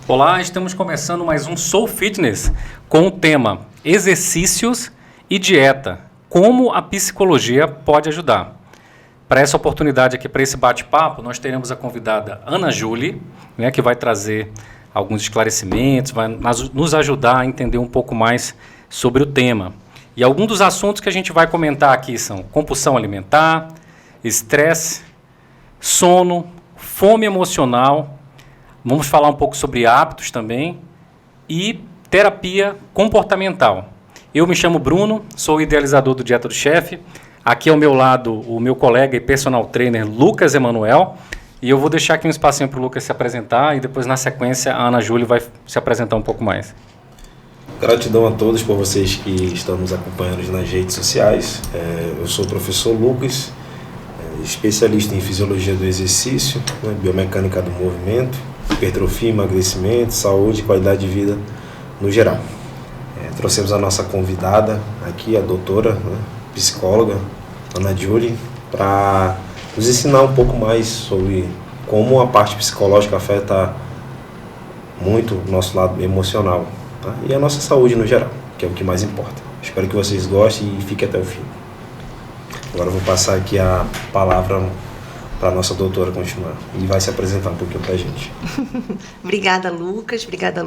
Olá, estamos começando mais um Soul Fitness com o tema Exercícios e Dieta. Como a psicologia pode ajudar? Para essa oportunidade aqui, para esse bate-papo, nós teremos a convidada Ana Júlia, né, que vai trazer alguns esclarecimentos, vai nos ajudar a entender um pouco mais sobre o tema. E alguns dos assuntos que a gente vai comentar aqui são compulsão alimentar, estresse, sono, fome emocional. Vamos falar um pouco sobre hábitos também e terapia comportamental. Eu me chamo Bruno, sou o idealizador do Dieta do Chefe. Aqui ao meu lado o meu colega e personal trainer Lucas Emanuel. E eu vou deixar aqui um espacinho para o Lucas se apresentar e depois na sequência a Ana Júlia vai se apresentar um pouco mais. Gratidão a todos por vocês que estão nos acompanhando nas redes sociais. Eu sou o professor Lucas, especialista em fisiologia do exercício, biomecânica do movimento, hipertrofia, emagrecimento, saúde e qualidade de vida no geral. Trouxemos a nossa convidada aqui, a doutora, psicóloga, Ana Júlia, para nos ensinar um pouco mais sobre como a parte psicológica afeta muito o nosso lado emocional, tá? E a nossa saúde no geral, que é o que mais importa. Espero que vocês gostem e fiquem até o fim. Agora eu vou passar aqui a palavra para a nossa doutora continuar e vai se apresentar um pouquinho para a gente. Obrigada, Lucas. Obrigada,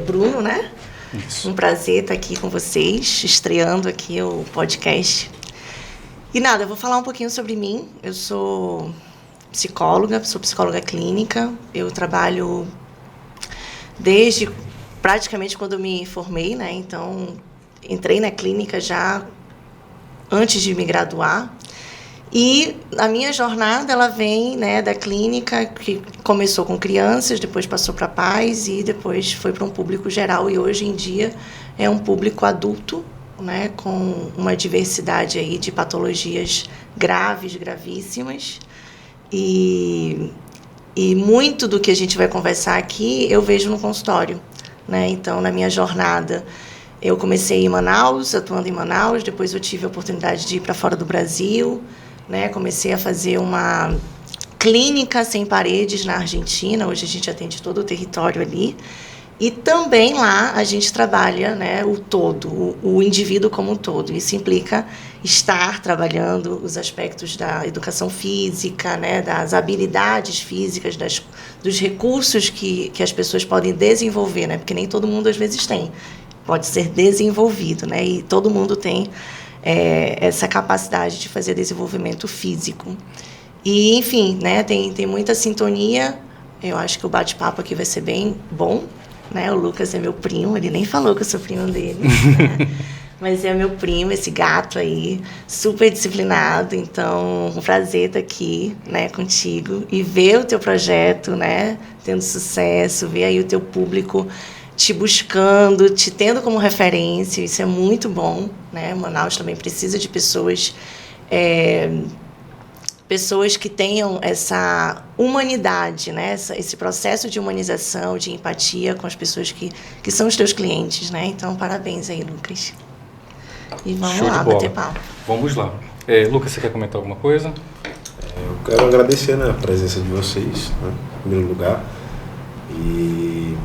Bruno, né? Isso. Um prazer estar aqui com vocês, estreando aqui o podcast. E nada, eu vou falar um pouquinho sobre mim. Eu sou psicóloga clínica. Eu trabalho desde praticamente quando eu me formei, né? Então, entrei na clínica já antes de me graduar. E a minha jornada, ela vem, né, da clínica, que começou com crianças, depois passou para pais e depois foi para um público geral. E hoje em dia é um público adulto, né, com uma diversidade aí de patologias graves, gravíssimas. E muito do que a gente vai conversar aqui eu vejo no consultório, né? Então, na minha jornada, eu comecei em Manaus, atuando em Manaus, depois eu tive a oportunidade de ir para fora do Brasil, né? Comecei a fazer uma clínica sem paredes na Argentina, hoje a gente atende todo o território ali, e também lá a gente trabalha, né, o todo, o indivíduo como um todo. Isso implica estar trabalhando os aspectos da educação física, né, das habilidades físicas, dos recursos que as pessoas podem desenvolver, né, porque nem todo mundo às vezes tem, pode ser desenvolvido, né, e todo mundo tem essa capacidade de fazer desenvolvimento físico. E, enfim, né, tem muita sintonia. Eu acho que o bate-papo aqui vai ser bem bom, né? O Lucas é meu primo, ele nem falou que eu sou primo dele, né? Mas é meu primo, esse gato aí, super disciplinado. Então, um prazer estar aqui, né, contigo e ver o teu projeto, né, tendo sucesso, ver aí o teu público te buscando, te tendo como referência. Isso é muito bom, né? Manaus também precisa de pessoas que tenham essa humanidade, né? Esse processo de humanização, de empatia com as pessoas que são os teus clientes, né? Então, parabéns aí, Lucas. E vamos Show lá, bater papo. Vamos lá. Lucas, você quer comentar alguma coisa? Eu quero agradecer, né, a presença de vocês, né, em primeiro lugar. E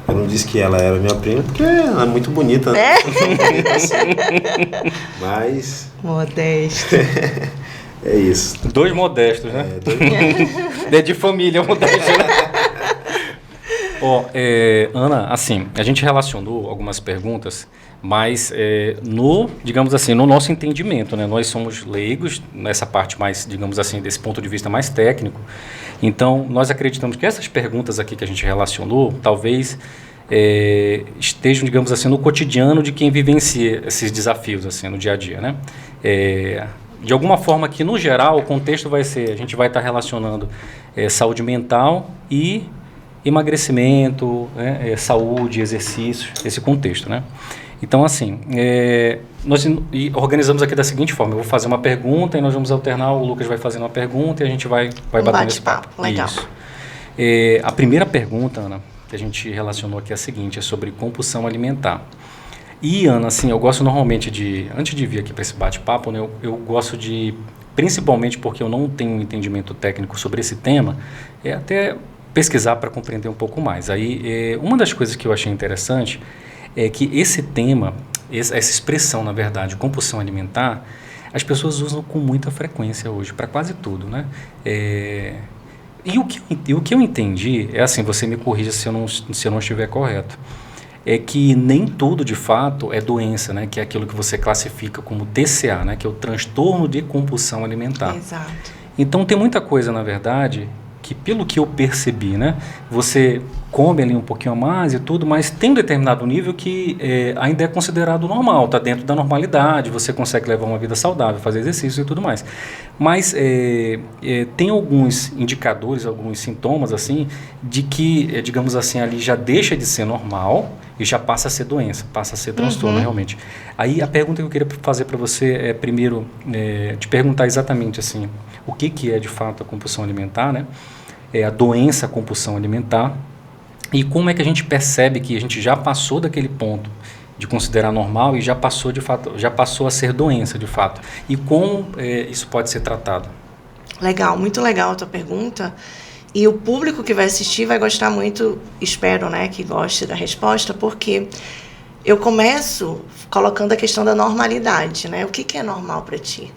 eu não disse que ela era minha prima, porque ela é muito bonita, né? Mas... Modesto. É isso. Dois modestos, né? Dois modestos. De família modesto, né? Ana, assim, a gente relacionou algumas perguntas, mas digamos assim, no nosso entendimento, né? Nós somos leigos nessa parte mais, digamos assim, desse ponto de vista mais técnico. Então, nós acreditamos que essas perguntas aqui que a gente relacionou, talvez estejam, digamos assim, no cotidiano de quem vivencia esses desafios, assim, no dia a dia, né? De alguma forma que, no geral, o contexto vai ser, a gente vai estar relacionando saúde mental e emagrecimento, saúde, exercício, esse contexto, né? Então, assim, nós organizamos aqui da seguinte forma: eu vou fazer uma pergunta e nós vamos alternar, o Lucas vai fazendo uma pergunta e a gente vai batendo esse papo. Legal. Isso. A primeira pergunta, Ana, que a gente relacionou aqui é a seguinte, é sobre compulsão alimentar. E, Ana, assim, eu gosto normalmente antes de vir aqui para esse bate-papo, né, eu gosto de, principalmente porque eu não tenho um entendimento técnico sobre esse tema, até pesquisar para compreender um pouco mais. Aí, uma das coisas que eu achei interessante é que esse tema, essa expressão, na verdade, compulsão alimentar, as pessoas usam com muita frequência hoje, para quase tudo, né? E o que eu entendi, é assim, você me corrija se eu não estiver correto, é que nem tudo, de fato, é doença, né? Que é aquilo que você classifica como TCA, né? Que é o transtorno de compulsão alimentar. Exato. Então, tem muita coisa, na verdade, que pelo que eu percebi, né? Você come ali um pouquinho a mais e tudo, mas tem um determinado nível que ainda é considerado normal, está dentro da normalidade, você consegue levar uma vida saudável, fazer exercício e tudo mais. Mas tem alguns indicadores, alguns sintomas, assim, de que, digamos assim, ali já deixa de ser normal e já passa a ser doença, passa a ser transtorno, realmente. Aí a pergunta que eu queria fazer para você é, primeiro, te perguntar exatamente assim, o que é de fato a compulsão alimentar, né? A doença compulsão alimentar, e como é que a gente percebe que a gente já passou daquele ponto de considerar normal e já passou de fato, já passou a ser doença de fato, e como isso pode ser tratado? Legal, muito legal a tua pergunta, e o público que vai assistir vai gostar muito, espero, né, que goste da resposta, porque eu começo colocando a questão da normalidade, né? O que é normal para ti?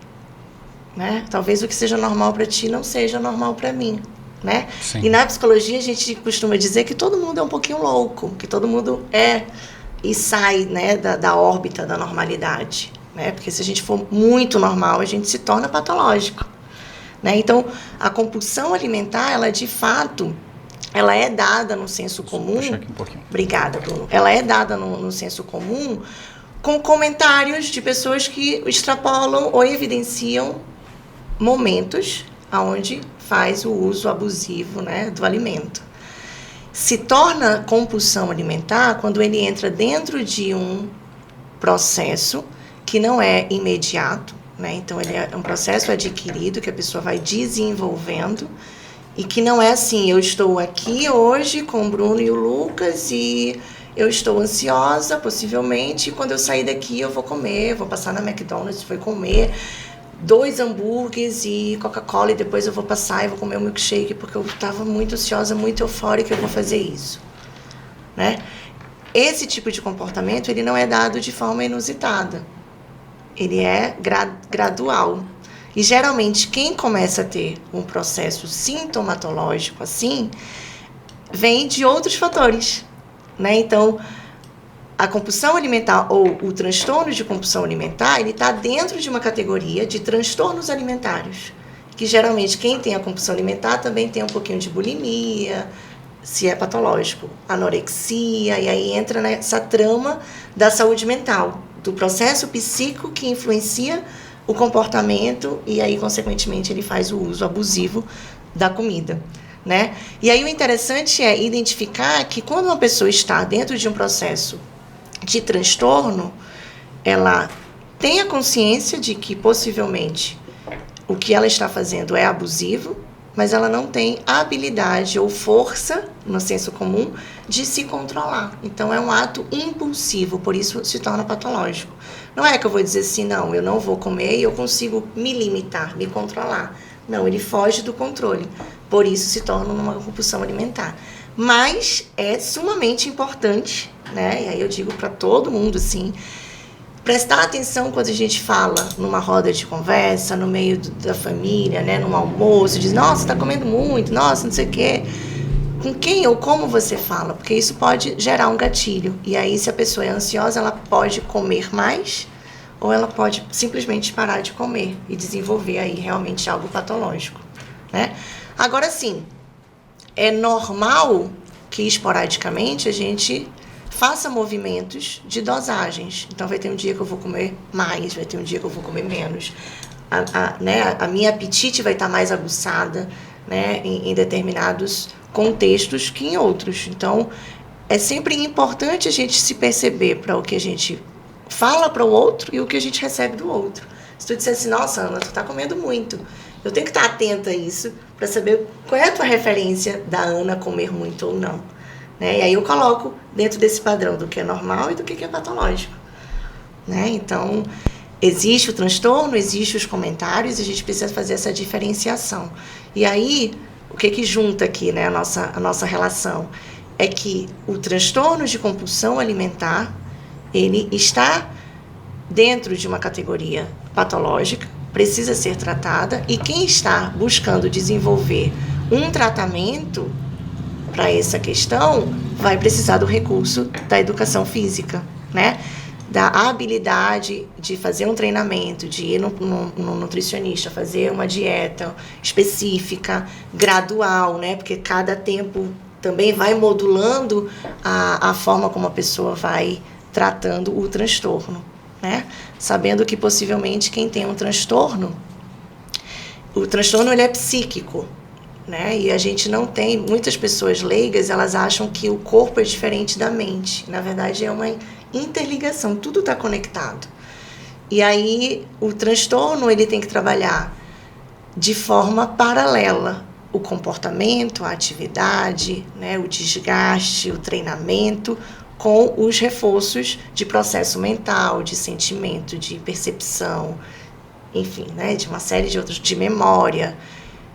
Né? Talvez o que seja normal para ti não seja normal para mim. Né? E na psicologia a gente costuma dizer que todo mundo é um pouquinho louco, que todo mundo e sai, né, da órbita da normalidade, né? Porque se a gente for muito normal, a gente se torna patológico, né? Então, a compulsão alimentar, ela de fato, ela é dada no senso comum. Deixa aqui um pouquinho. Obrigada, Bruno. Ela é dada no senso comum com comentários de pessoas que extrapolam ou evidenciam momentos onde faz o uso abusivo, né, do alimento. Se torna compulsão alimentar quando ele entra dentro de um processo que não é imediato, né? Então ele é um processo adquirido que a pessoa vai desenvolvendo e que não é assim, eu estou aqui hoje com o Bruno e o Lucas e eu estou ansiosa, possivelmente, e quando eu sair daqui eu vou comer, vou passar na McDonald's, vou comer 2 hambúrgueres e Coca-Cola e depois eu vou passar e vou comer um milkshake porque eu estava muito ansiosa, muito eufórica, eu vou fazer isso, né? Esse tipo de comportamento, ele não é dado de forma inusitada. Ele é gradual. E geralmente quem começa a ter um processo sintomatológico assim, vem de outros fatores, né? Então, a compulsão alimentar ou o transtorno de compulsão alimentar, ele está dentro de uma categoria de transtornos alimentares, que geralmente quem tem a compulsão alimentar também tem um pouquinho de bulimia, se é patológico, anorexia, e aí entra nessa trama da saúde mental, do processo psíquico que influencia o comportamento e aí, consequentemente, ele faz o uso abusivo da comida, né? E aí o interessante é identificar que quando uma pessoa está dentro de um processo de transtorno, ela tem a consciência de que possivelmente o que ela está fazendo é abusivo, mas ela não tem a habilidade ou força, no senso comum, de se controlar. Então é um ato impulsivo, por isso se torna patológico. Não é que eu vou dizer assim, não, eu não vou comer e eu consigo me limitar, me controlar. Não, ele foge do controle, por isso se torna uma compulsão alimentar. Mas é sumamente importante, né? E aí eu digo para todo mundo, assim, prestar atenção quando a gente fala numa roda de conversa, no meio da família, né? Num almoço, diz, nossa, tá comendo muito, nossa, não sei o quê. Com quem ou como você fala, porque isso pode gerar um gatilho. E aí, se a pessoa é ansiosa, ela pode comer mais ou ela pode simplesmente parar de comer e desenvolver aí realmente algo patológico, né? Agora, sim, é normal que esporadicamente a gente faça movimentos de dosagens. Então, vai ter um dia que eu vou comer mais, vai ter um dia que eu vou comer menos. A minha apetite vai estar mais aguçada, né, em determinados contextos que em outros. Então, é sempre importante a gente se perceber para o que a gente fala para o outro e o que a gente recebe do outro. Se tu disser assim, nossa, Ana, tu tá comendo muito, eu tenho que estar atenta a isso para saber qual é a tua referência da Ana comer muito ou não, né? E aí eu coloco dentro desse padrão do que é normal e do que é patológico, né? Então, existe o transtorno, existe os comentários, a gente precisa fazer essa diferenciação. E aí, o que junta aqui, né, a nossa relação? É que o transtorno de compulsão alimentar, ele está dentro de uma categoria patológica, precisa ser tratada, e quem está buscando desenvolver um tratamento para essa questão vai precisar do recurso da educação física, né? Da habilidade de fazer um treinamento, de ir no nutricionista, fazer uma dieta específica, gradual, né? Porque cada tempo também vai modulando a forma como a pessoa vai tratando o transtorno, né? Sabendo que possivelmente quem tem um transtorno, o transtorno ele é psíquico, né? E a gente não tem, muitas pessoas leigas, elas acham que o corpo é diferente da mente. Na verdade é uma interligação, tudo está conectado. E aí o transtorno ele tem que trabalhar de forma paralela o comportamento, a atividade, né, o desgaste, o treinamento, com os reforços de processo mental, de sentimento, de percepção, enfim, né, de uma série de outros, de memória,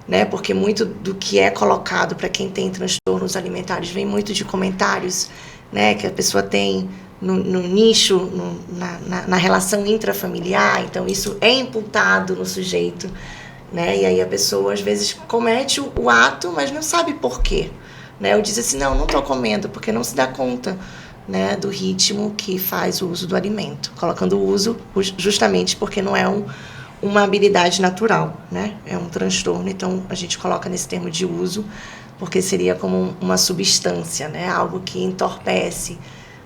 né, porque muito do que é colocado para quem tem transtornos alimentares vem muito de comentários, né, que a pessoa tem no nicho, na relação intrafamiliar, então isso é imputado no sujeito, né, e aí a pessoa às vezes comete o ato, mas não sabe por quê, né, ou diz assim, não estou comendo, porque não se dá conta, né, do ritmo que faz o uso do alimento, colocando o uso justamente porque não é uma habilidade natural, né, é um transtorno, então a gente coloca nesse termo de uso, porque seria como uma substância, né, algo que entorpece.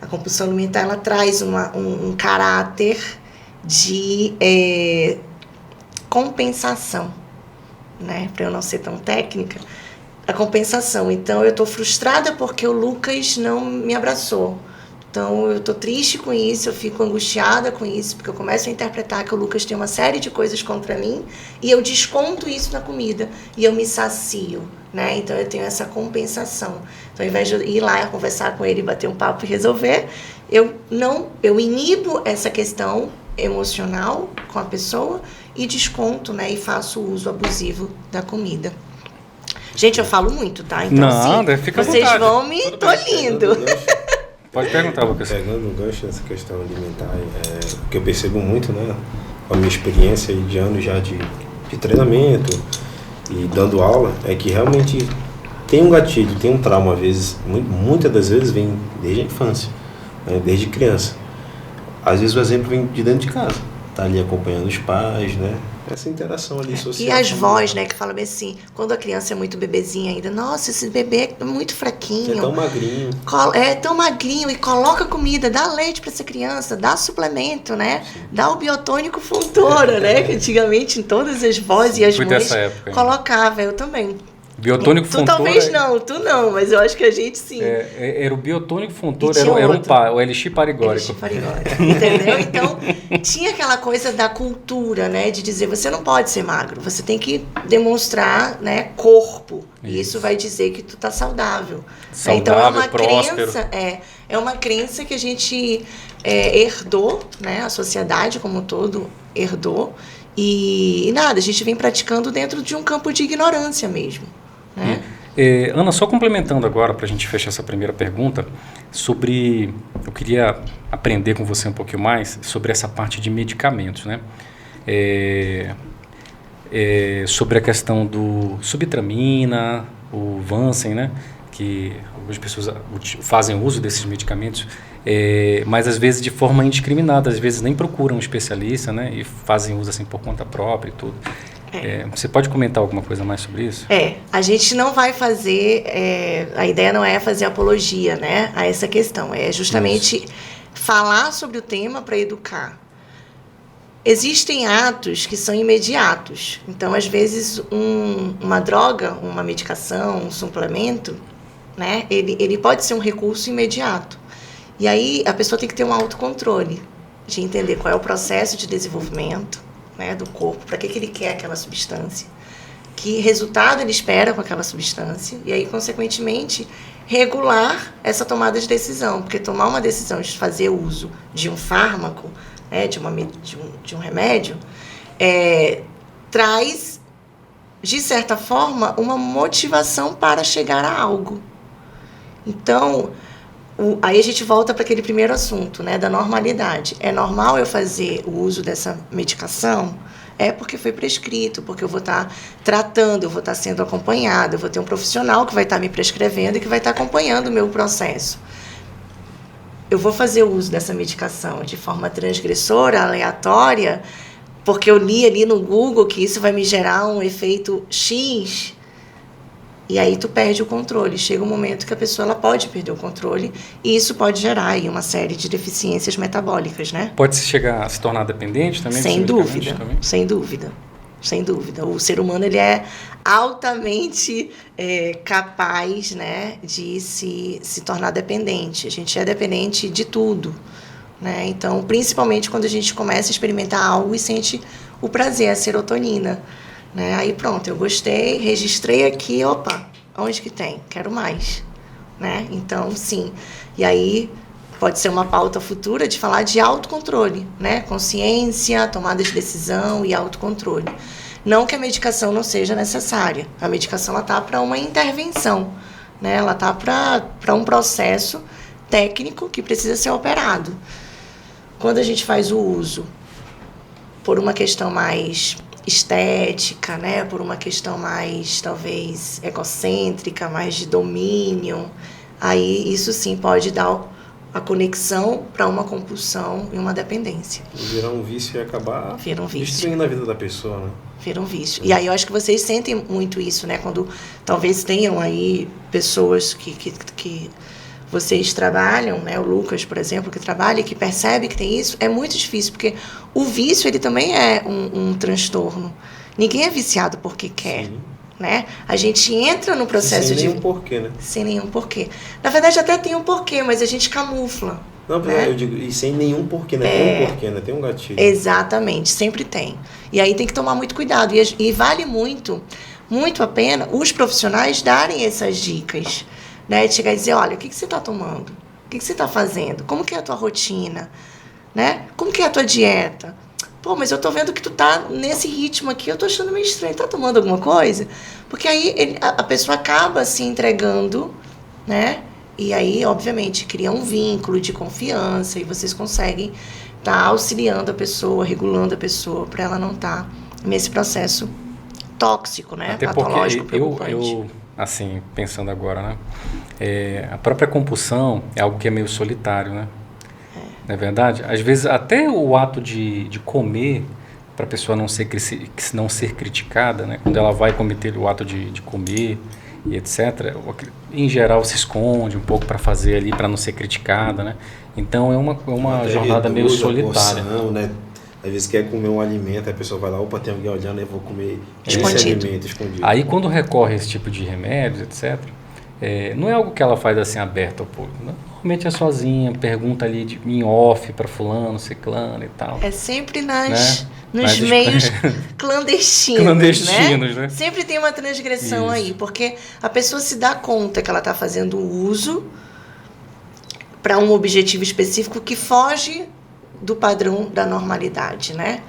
A compulsão alimentar, ela traz um caráter de compensação, né, para eu não ser tão técnica, a compensação. Então, eu estou frustrada porque o Lucas não me abraçou. Então, eu estou triste com isso, eu fico angustiada com isso, porque eu começo a interpretar que o Lucas tem uma série de coisas contra mim e eu desconto isso na comida e eu me sacio, né? Então, eu tenho essa compensação. Então, ao invés de ir lá conversar com ele, bater um papo e resolver, eu inibo essa questão emocional com a pessoa e desconto, né? E faço o uso abusivo da comida. Gente, eu falo muito, tá? Então, não, fica à vocês vontade. vão me tolindo. Pode perguntar, Lucas. Pegando o gancho nessa questão alimentar, o que eu percebo muito, né, com a minha experiência de anos já de treinamento e dando aula, é que realmente tem um gatilho, tem um trauma, às vezes, muitas das vezes vem desde a infância, né, desde criança. Às vezes o exemplo vem de dentro de casa, tá ali acompanhando os pais, né, essa interação ali social. E as vós, né, que falam bem assim, quando a criança é muito bebezinha ainda, nossa, esse bebê é muito fraquinho. É tão magrinho. É tão magrinho, e coloca comida, dá leite para essa criança, dá suplemento, né? Sim. Dá o biotônico Fontoura, né? Que antigamente em todas as vós e as mães colocava, eu também. Biotônico Fontoura. Tu talvez não, tu não, mas eu acho que a gente sim. Era o Biotônico Fontoura, era o Elixir Parigórico. Elixir Parigórico, entendeu? Então, tinha aquela coisa da cultura, né? De dizer, você não pode ser magro, você tem que demonstrar, né, corpo. E isso vai dizer que tu tá saudável. Saudável, então, é uma próspero. Crença, é uma crença que a gente herdou, né? A sociedade como um todo herdou. E nada, a gente vem praticando dentro de um campo de ignorância mesmo. Né? Ana, só complementando agora, para a gente fechar essa primeira pergunta, eu queria aprender com você um pouquinho mais sobre essa parte de medicamentos, né? Sobre a questão do subtramina, o Vansen, né? Que algumas pessoas fazem uso desses medicamentos, mas às vezes de forma indiscriminada, às vezes nem procuram um especialista, né? E fazem uso assim por conta própria e tudo. Você pode comentar alguma coisa mais sobre isso? A gente não vai fazer, a ideia não é fazer apologia, né, a essa questão, é justamente falar sobre o tema para educar. Existem atos que são imediatos, então às vezes uma droga, uma medicação, um suplemento, né, ele pode ser um recurso imediato. E aí a pessoa tem que ter um autocontrole, de entender qual é o processo de desenvolvimento, né, do corpo, para que ele quer aquela substância, que resultado ele espera com aquela substância, e aí, consequentemente, regular essa tomada de decisão, porque tomar uma decisão de fazer uso de um fármaco, né, de um remédio, traz de certa forma, uma motivação para chegar a algo. Então, aí a gente volta para aquele primeiro assunto, né, da normalidade. É normal eu fazer o uso dessa medicação? É porque foi prescrito, porque eu vou estar tratando, eu vou estar sendo acompanhada, eu vou ter um profissional que vai estar me prescrevendo e que vai estar acompanhando o meu processo. Eu vou fazer o uso dessa medicação de forma transgressora, aleatória, porque eu li ali no Google que isso vai me gerar um efeito X, e aí tu perde o controle. Chega um momento que a pessoa ela pode perder o controle, e isso pode gerar aí uma série de deficiências metabólicas, né? Pode chegar a se tornar dependente também? Sem dúvida, sem dúvida. Sem dúvida. O ser humano ele é altamente capaz, né, de se tornar dependente. A gente é dependente de tudo, né? Então, principalmente quando a gente começa a experimentar algo e sente o prazer, a serotonina, né? Aí pronto, eu gostei, registrei aqui, opa, onde que tem? Quero mais, né? Então, sim. E aí pode ser uma pauta futura de falar de autocontrole, né? Consciência, tomada de decisão e autocontrole. Não que a medicação não seja necessária. A medicação está para uma intervenção, né? Ela está para um processo técnico que precisa ser operado. Quando a gente faz o uso por uma questão mais estética, né? Por uma questão mais, talvez, egocêntrica, mais de domínio, aí isso sim pode dar a conexão para uma compulsão e uma dependência. Virar um vício e acabar Vira um vício. destruindo a vida da pessoa, né? Vira um vício. E aí eu acho que vocês sentem muito isso, né? Quando talvez tenham aí pessoas que vocês trabalham, né? O Lucas, por exemplo, que trabalha e que percebe que tem isso, é muito difícil, porque o vício, ele também é um transtorno. Ninguém é viciado porque quer. Sim. Né? A gente entra no processo de... Sem nenhum porquê, né? Sem nenhum porquê. Na verdade, até tem um porquê, mas a gente camufla. Não, né? Eu digo, e sem nenhum porquê, né? Tem um porquê, né? Tem um gatilho. Exatamente, sempre tem. E aí tem que tomar muito cuidado. E vale muito, muito a pena os profissionais darem essas dicas, né? De chegar e dizer, olha, o que você está tomando? O que você está fazendo? Como que é a tua rotina? Né? Como que é a tua dieta? Pô, mas eu tô vendo que tu tá nesse ritmo aqui, eu tô achando meio estranho. Tá tomando alguma coisa? Porque aí a pessoa acaba se entregando, né? E aí, obviamente, cria um vínculo de confiança e vocês conseguem estar auxiliando a pessoa, regulando a pessoa para ela não estar nesse processo tóxico, né? Até patológico, porque eu, assim, pensando agora, né? A própria compulsão é algo que é meio solitário, né? Não é verdade? Às vezes, até o ato de comer, para a pessoa não ser criticada, né? Quando ela vai cometer o ato de comer e etc., em geral se esconde um pouco para fazer ali, para não ser criticada, né? Então, é uma jornada meio solitária. Porção, né? Às vezes quer comer um alimento, a pessoa vai lá, opa, tem alguém olhando, eu vou comer escondido. esse alimento escondido. Aí, quando recorre a esse tipo de remédios, etc., não é algo que ela faz assim aberto ao público, né? Normalmente é sozinha, pergunta ali em off para fulano, ciclano e tal. É sempre nos meios clandestinos, né? Sempre tem uma transgressão. Isso. Aí, porque a pessoa se dá conta que ela está fazendo uso para um objetivo específico que foge do padrão da normalidade, né?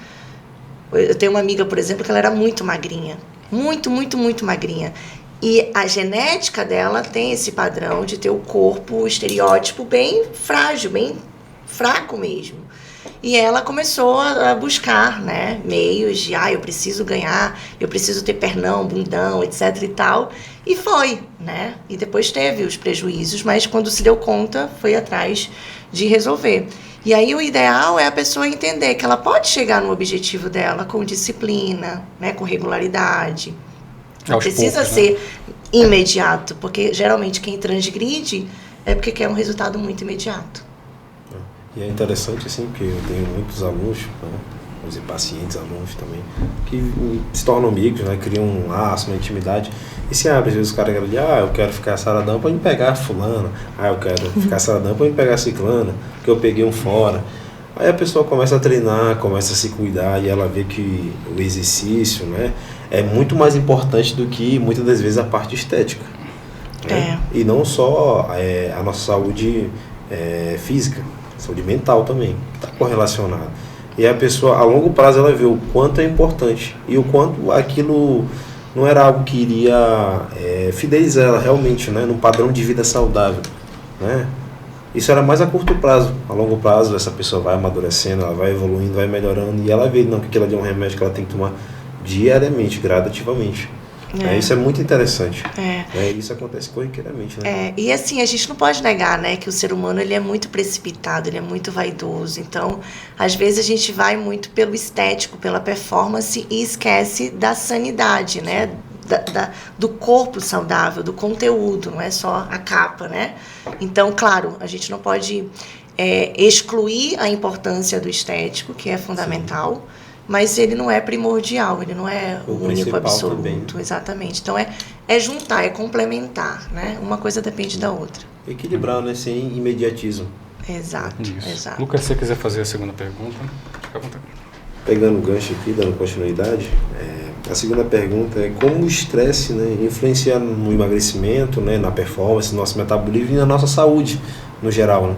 Eu tenho uma amiga, por exemplo, que ela era muito magrinha, muito magrinha. E a genética dela tem esse padrão de ter o corpo, o estereótipo bem frágil, bem fraco mesmo. E ela começou a buscar, né, meios de, eu preciso ganhar, eu preciso ter pernão, bundão, etc e tal. E foi, né? E depois teve os prejuízos, mas quando se deu conta, foi atrás de resolver. E aí o ideal é a pessoa entender que ela pode chegar no objetivo dela com disciplina, né, com regularidade. Não precisa ser imediato, porque geralmente quem transgride é porque quer um resultado muito imediato. E é interessante, assim, porque eu tenho muitos alunos, né, vamos dizer, pacientes, alunos também, que se tornam amigos, né, criam um laço, uma intimidade, e se abre, às vezes o cara quer dizer, eu quero ficar saradão para me pegar fulana, eu quero ficar saradão para me pegar ciclana, porque eu peguei um fora. Aí a pessoa começa a treinar, começa a se cuidar, e ela vê que o exercício, né, é muito mais importante do que, muitas das vezes, a parte estética. Né? E não só a nossa saúde física, saúde mental também, que está correlacionada. E a pessoa, a longo prazo, ela vê o quanto é importante e o quanto aquilo não era algo que iria fidelizar ela realmente, né, num padrão de vida saudável, né? Isso era mais a curto prazo. A longo prazo, essa pessoa vai amadurecendo, ela vai evoluindo, vai melhorando, e ela vê não, que aquilo ali é um remédio que ela tem que tomar diariamente, gradativamente. Isso é muito interessante. Isso acontece corriqueiramente, né? E assim, a gente não pode negar, né, que o ser humano ele é muito precipitado, ele é muito vaidoso. Então, às vezes a gente vai muito pelo estético, pela performance e esquece da sanidade, né? Do corpo saudável, do conteúdo, não é só a capa, né? Então, claro, a gente não pode excluir a importância do estético, que é fundamental, mas ele não é primordial, ele não é o único, absoluto. Também. Exatamente. Então, é juntar, é complementar, né? Uma coisa depende da outra. Equilibrar, né? Sem imediatismo. Exato. Lucas, se você quiser fazer a segunda pergunta, fica à vontade. Pegando o gancho aqui, dando continuidade, a segunda pergunta é como o estresse, né, influencia no emagrecimento, né, na performance, no nosso metabolismo e na nossa saúde, no geral, né?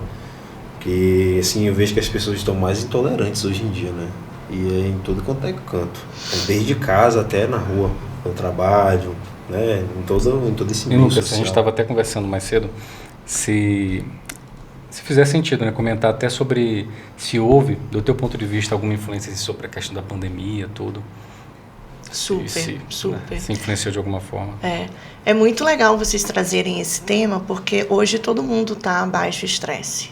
Porque, assim, eu vejo que as pessoas estão mais intolerantes hoje em dia, né? E é em todo quanto é canto. Desde casa até na rua, no trabalho, né, em todo esse meio Lucas, social. a gente estava até conversando mais cedo, se fizer sentido, né, comentar até sobre se houve, do teu ponto de vista, alguma influência sobre a questão da pandemia, tudo. Super. Né, se influenciou de alguma forma. É muito legal vocês trazerem esse tema, porque hoje todo mundo está baixo estresse.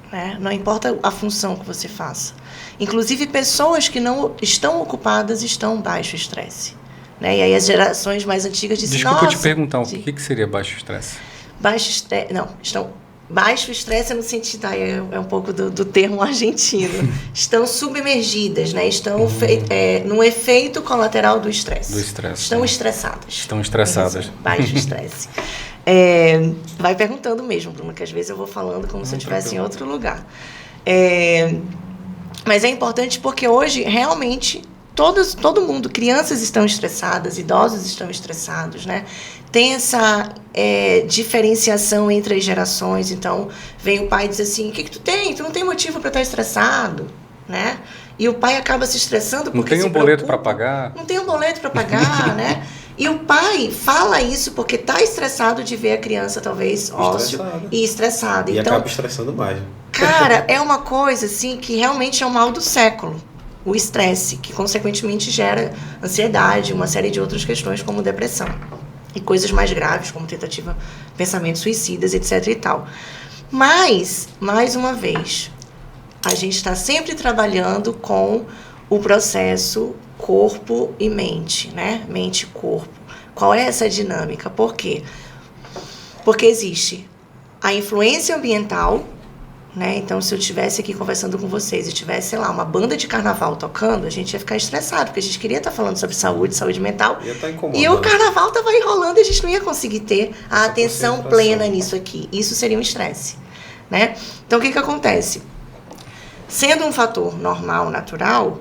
Né? Não importa a função que você faça. Inclusive, pessoas que não estão ocupadas estão baixo estresse. Né? E aí as gerações mais antigas dizem... Desculpa te perguntar, o que seria baixo estresse? Baixo estresse... Não, baixo estresse no sentido... É um pouco do termo argentino. Estão submergidas, né? Estão num efeito colateral do estresse. Estão estressadas. Estão estressadas. Baixo estresse. Vai perguntando mesmo, Bruno, que às vezes eu vou falando como se eu estivesse em outro lugar. Mas é importante porque hoje, realmente, todo mundo, crianças estão estressadas, idosos estão estressados, né? Tem essa diferenciação entre as gerações. Então, vem o pai e diz assim, o que tu tem? Tu não tem motivo para estar estressado, né? E o pai acaba se estressando porque não tem um boleto para pagar. Não tem um boleto para pagar, né? E o pai fala isso porque está estressado de ver a criança, talvez, ósseo e estressada. E então, acaba estressando mais. Cara, é uma coisa assim que realmente é o mal do século. O estresse, que consequentemente gera ansiedade, uma série de outras questões como depressão. E coisas mais graves, como tentativa, pensamentos suicidas, etc. e tal. Mas, mais uma vez, a gente está sempre trabalhando com o processo corpo e mente, né? Mente e corpo. Qual é essa dinâmica? Por quê? Porque existe a influência ambiental, né? Então, se eu estivesse aqui conversando com vocês e tivesse, sei lá, uma banda de carnaval tocando, a gente ia ficar estressado, porque a gente queria estar falando sobre saúde mental. E o carnaval estava enrolando e a gente não ia conseguir ter a atenção plena nisso aqui. Isso seria um estresse, né? Então, o que acontece? Sendo um fator normal, natural,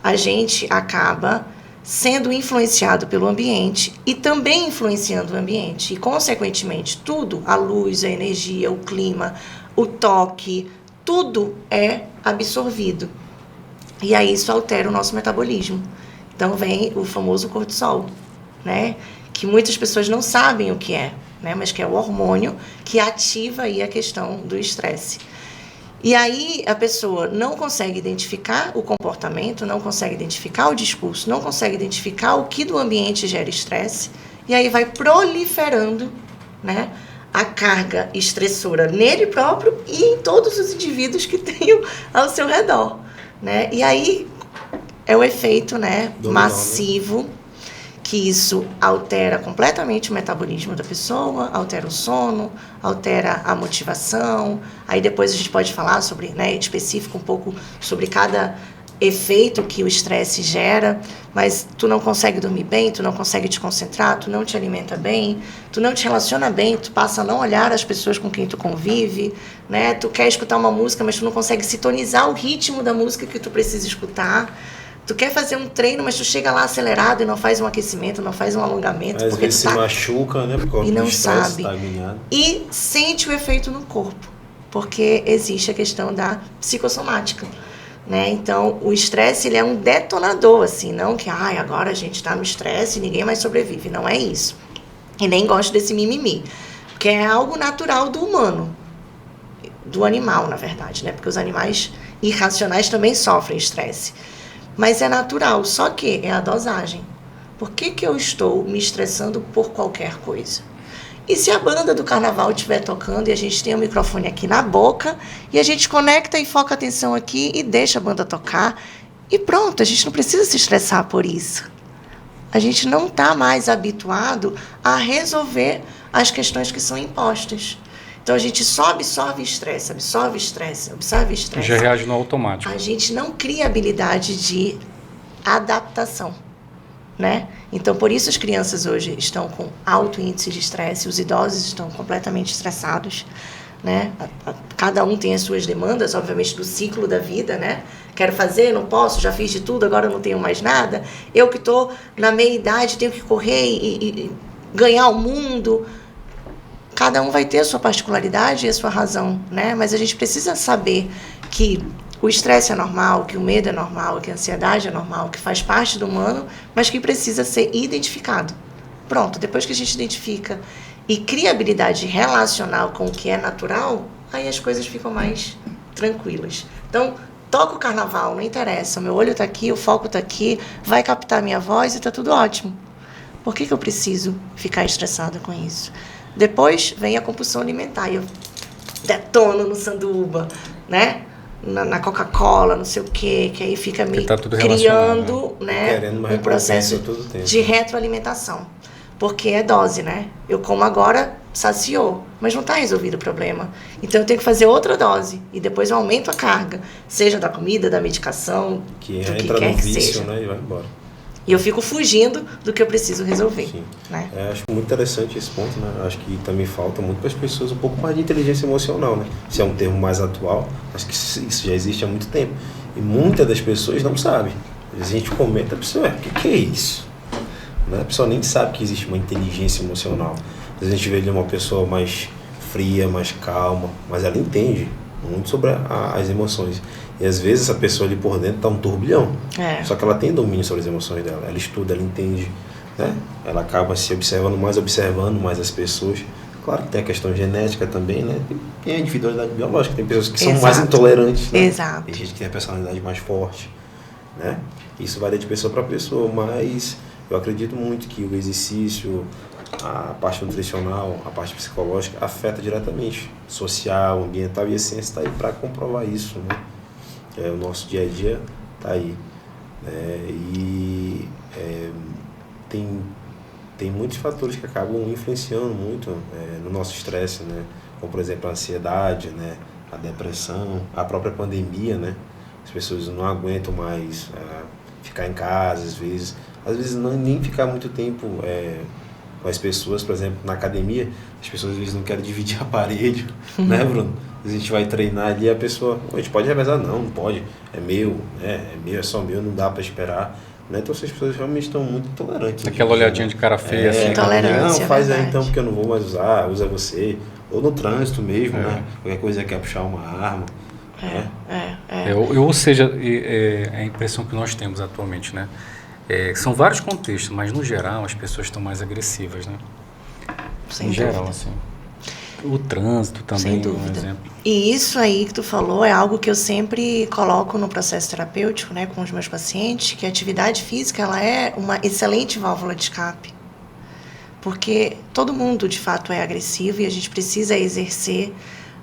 a gente acaba sendo influenciado pelo ambiente e também influenciando o ambiente. E, consequentemente, tudo, a luz, a energia, o clima, o toque, tudo é absorvido. E aí isso altera o nosso metabolismo. Então vem o famoso cortisol, né? Que muitas pessoas não sabem o que é, né? Mas que é o hormônio que ativa aí a questão do estresse. E aí a pessoa não consegue identificar o comportamento, não consegue identificar o discurso, não consegue identificar o que do ambiente gera estresse, e aí vai proliferando, né, a carga estressora nele próprio e em todos os indivíduos que tem ao seu redor, né? E aí é o efeito, né, massivo, que isso altera completamente o metabolismo da pessoa, altera o sono, altera a motivação. Aí depois a gente pode falar sobre, né, específico um pouco sobre cada efeito que o estresse gera, mas tu não consegue dormir bem, tu não consegue te concentrar, tu não te alimenta bem, tu não te relaciona bem, tu passa a não olhar as pessoas com quem tu convive, né? Tu quer escutar uma música, mas tu não consegue sintonizar o ritmo da música que tu precisa escutar. Tu quer fazer um treino, mas tu chega lá acelerado e não faz um aquecimento, não faz um alongamento. Às vezes se machuca, né? Porque e não sabe. Tá e sente o efeito no corpo, porque existe a questão da psicossomática, né? Então, o estresse, ele é um detonador, assim, não que, agora a gente está no estresse e ninguém mais sobrevive. Não é isso. E nem gosto desse mimimi, porque é algo natural do humano, do animal, na verdade, né? Porque os animais irracionais também sofrem estresse. Mas é natural, só que é a dosagem. Por que eu estou me estressando por qualquer coisa? E se a banda do carnaval estiver tocando e a gente tem o microfone aqui na boca e a gente conecta e foca a atenção aqui e deixa a banda tocar e pronto, a gente não precisa se estressar por isso. A gente não está mais habituado a resolver as questões que são impostas. Então a gente só absorve estresse, absorve estresse. Já reage no automático. A gente não cria habilidade de adaptação, né? Então, por isso as crianças hoje estão com alto índice de estresse, os idosos estão completamente estressados, né? Cada um tem as suas demandas, obviamente, do ciclo da vida, né? Quero fazer, não posso, já fiz de tudo, agora não tenho mais nada. Eu que estou na meia idade, tenho que correr e ganhar o mundo. Cada um vai ter a sua particularidade e a sua razão, né? Mas a gente precisa saber que o estresse é normal, que o medo é normal, que a ansiedade é normal, que faz parte do humano, mas que precisa ser identificado. Pronto, depois que a gente identifica e cria habilidade relacional com o que é natural, aí as coisas ficam mais tranquilas. Então, toca o carnaval, não interessa, o meu olho está aqui, o foco está aqui, vai captar a minha voz e está tudo ótimo. Por que eu preciso ficar estressada com isso? Depois vem a compulsão alimentar, e eu detono no sanduba, né? Na Coca-Cola, não sei o quê, que aí fica me criando, né, um processo de retroalimentação. Porque é dose, né? Eu como agora, saciou, mas não está resolvido o problema. Então eu tenho que fazer outra dose e depois eu aumento a carga, seja da comida, da medicação, do que quer que seja. Né, e vai embora. E eu fico fugindo do que eu preciso resolver. Sim. Né? Acho muito interessante esse ponto, né? Acho que também falta muito para as pessoas um pouco mais de inteligência emocional, né? Isso é um termo mais atual, acho que isso já existe há muito tempo. E muitas das pessoas não sabem. Às vezes a gente comenta, a pessoa, o que é isso? Né? A pessoa nem sabe que existe uma inteligência emocional. Às vezes a gente vê ali uma pessoa mais fria, mais calma, mas ela entende muito sobre as emoções. E às vezes essa pessoa ali por dentro está um turbilhão. Só que ela tem domínio sobre as emoções dela. Ela estuda, ela entende, né? Ela acaba se observando mais as pessoas. Claro que tem a questão genética também, né? Tem a individualidade biológica. Tem pessoas que são mais intolerantes, né? Exato. Tem gente que tem a personalidade mais forte, né? Isso varia de pessoa para pessoa, mas eu acredito muito que o exercício, a parte nutricional, a parte psicológica afeta diretamente, social, ambiental, e a ciência está aí para comprovar isso, né? O nosso dia a dia está aí, né? E tem muitos fatores que acabam influenciando muito no nosso estresse, né? Como por exemplo a ansiedade, né? A depressão, a própria pandemia, né? As pessoas não aguentam mais ficar em casa, às vezes nem ficar muito tempo com as pessoas. Por exemplo, na academia, as pessoas às vezes não querem dividir aparelho, né, Bruno? A gente vai treinar ali, a pessoa, a gente pode revezar, não pode, é meu, é só meu, não dá para esperar, né? Então essas pessoas realmente estão muito intolerantes. Aquela olhadinha de cara feia, assim. Intolerância, não, faz aí então, porque eu não vou mais usar, usa você, ou no trânsito mesmo, né? Qualquer coisa quer puxar uma arma. Ou seja, é a impressão que nós temos atualmente, né? São vários contextos, mas no geral as pessoas estão mais agressivas, né? Sem em dúvida. geral, assim. O trânsito também é um exemplo. E isso aí que tu falou é algo que eu sempre coloco no processo terapêutico, né, com os meus pacientes, que a atividade física ela é uma excelente válvula de escape. Porque todo mundo, de fato, é agressivo e a gente precisa exercer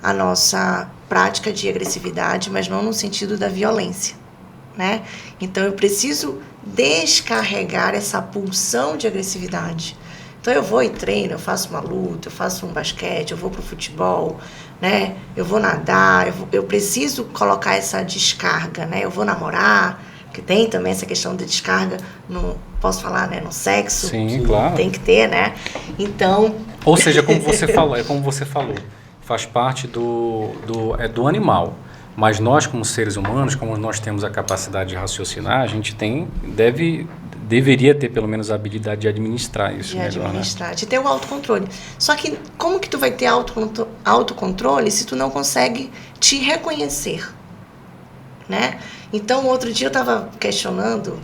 a nossa prática de agressividade, mas não no sentido da violência, né? Então, eu preciso descarregar essa pulsão de agressividade. Então, eu vou e treino, eu faço uma luta, eu faço um basquete, eu vou pro futebol, né? Eu vou nadar, eu preciso colocar essa descarga, né? Eu vou namorar, que tem também essa questão de descarga, posso falar, né? No sexo. Sim, claro. Tem que ter, né? Então... Ou seja, como você falou, faz parte do animal. Mas nós, como seres humanos, como nós temos a capacidade de raciocinar, a gente deveria ter pelo menos a habilidade de administrar isso melhor, né? De ter o autocontrole. Só que como que tu vai ter autocontrole se tu não consegue te reconhecer? né? Então, outro dia eu estava questionando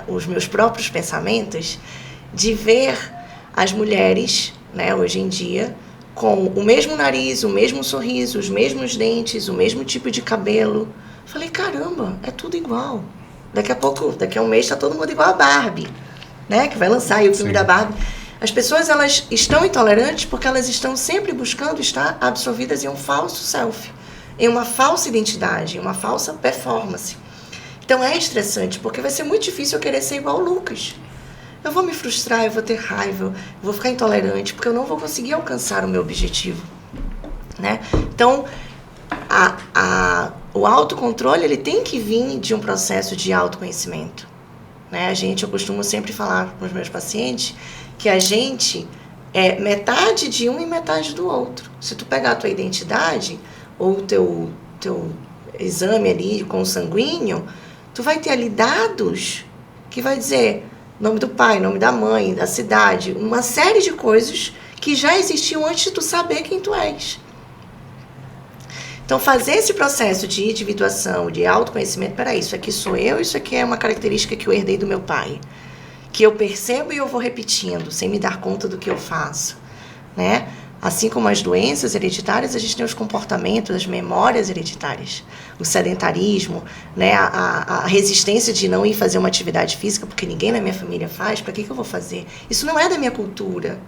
os meus próprios pensamentos de ver as mulheres, né, hoje em dia, com o mesmo nariz, o mesmo sorriso, os mesmos dentes, o mesmo tipo de cabelo. Falei, caramba, é tudo igual. Daqui a um mês está todo mundo igual a Barbie, né? Que vai lançar aí o filme da Barbie. As pessoas, elas estão intolerantes porque elas estão sempre buscando estar absorvidas em um falso self, em uma falsa identidade, em uma falsa performance. Então é estressante, porque vai ser muito difícil eu querer ser igual ao Lucas. Eu vou me frustrar, eu vou ter raiva, eu vou ficar intolerante, porque eu não vou conseguir alcançar o meu objetivo, né? Então, o autocontrole, ele tem que vir de um processo de autoconhecimento, né? Eu costumo sempre falar com os meus pacientes que a gente é metade de um e metade do outro. Se tu pegar a tua identidade ou o teu exame ali com o sanguíneo, tu vai ter ali dados que vai dizer nome do pai, nome da mãe, da cidade, uma série de coisas que já existiam antes de tu saber quem tu és. Então, fazer esse processo de individuação, de autoconhecimento, peraí, isso aqui sou eu, isso aqui é uma característica que eu herdei do meu pai, que eu percebo e eu vou repetindo, sem me dar conta do que eu faço, né? Assim como as doenças hereditárias, a gente tem os comportamentos, as memórias hereditárias, o sedentarismo, né? A resistência de não ir fazer uma atividade física, porque ninguém na minha família faz, para que eu vou fazer? Isso não é da minha cultura.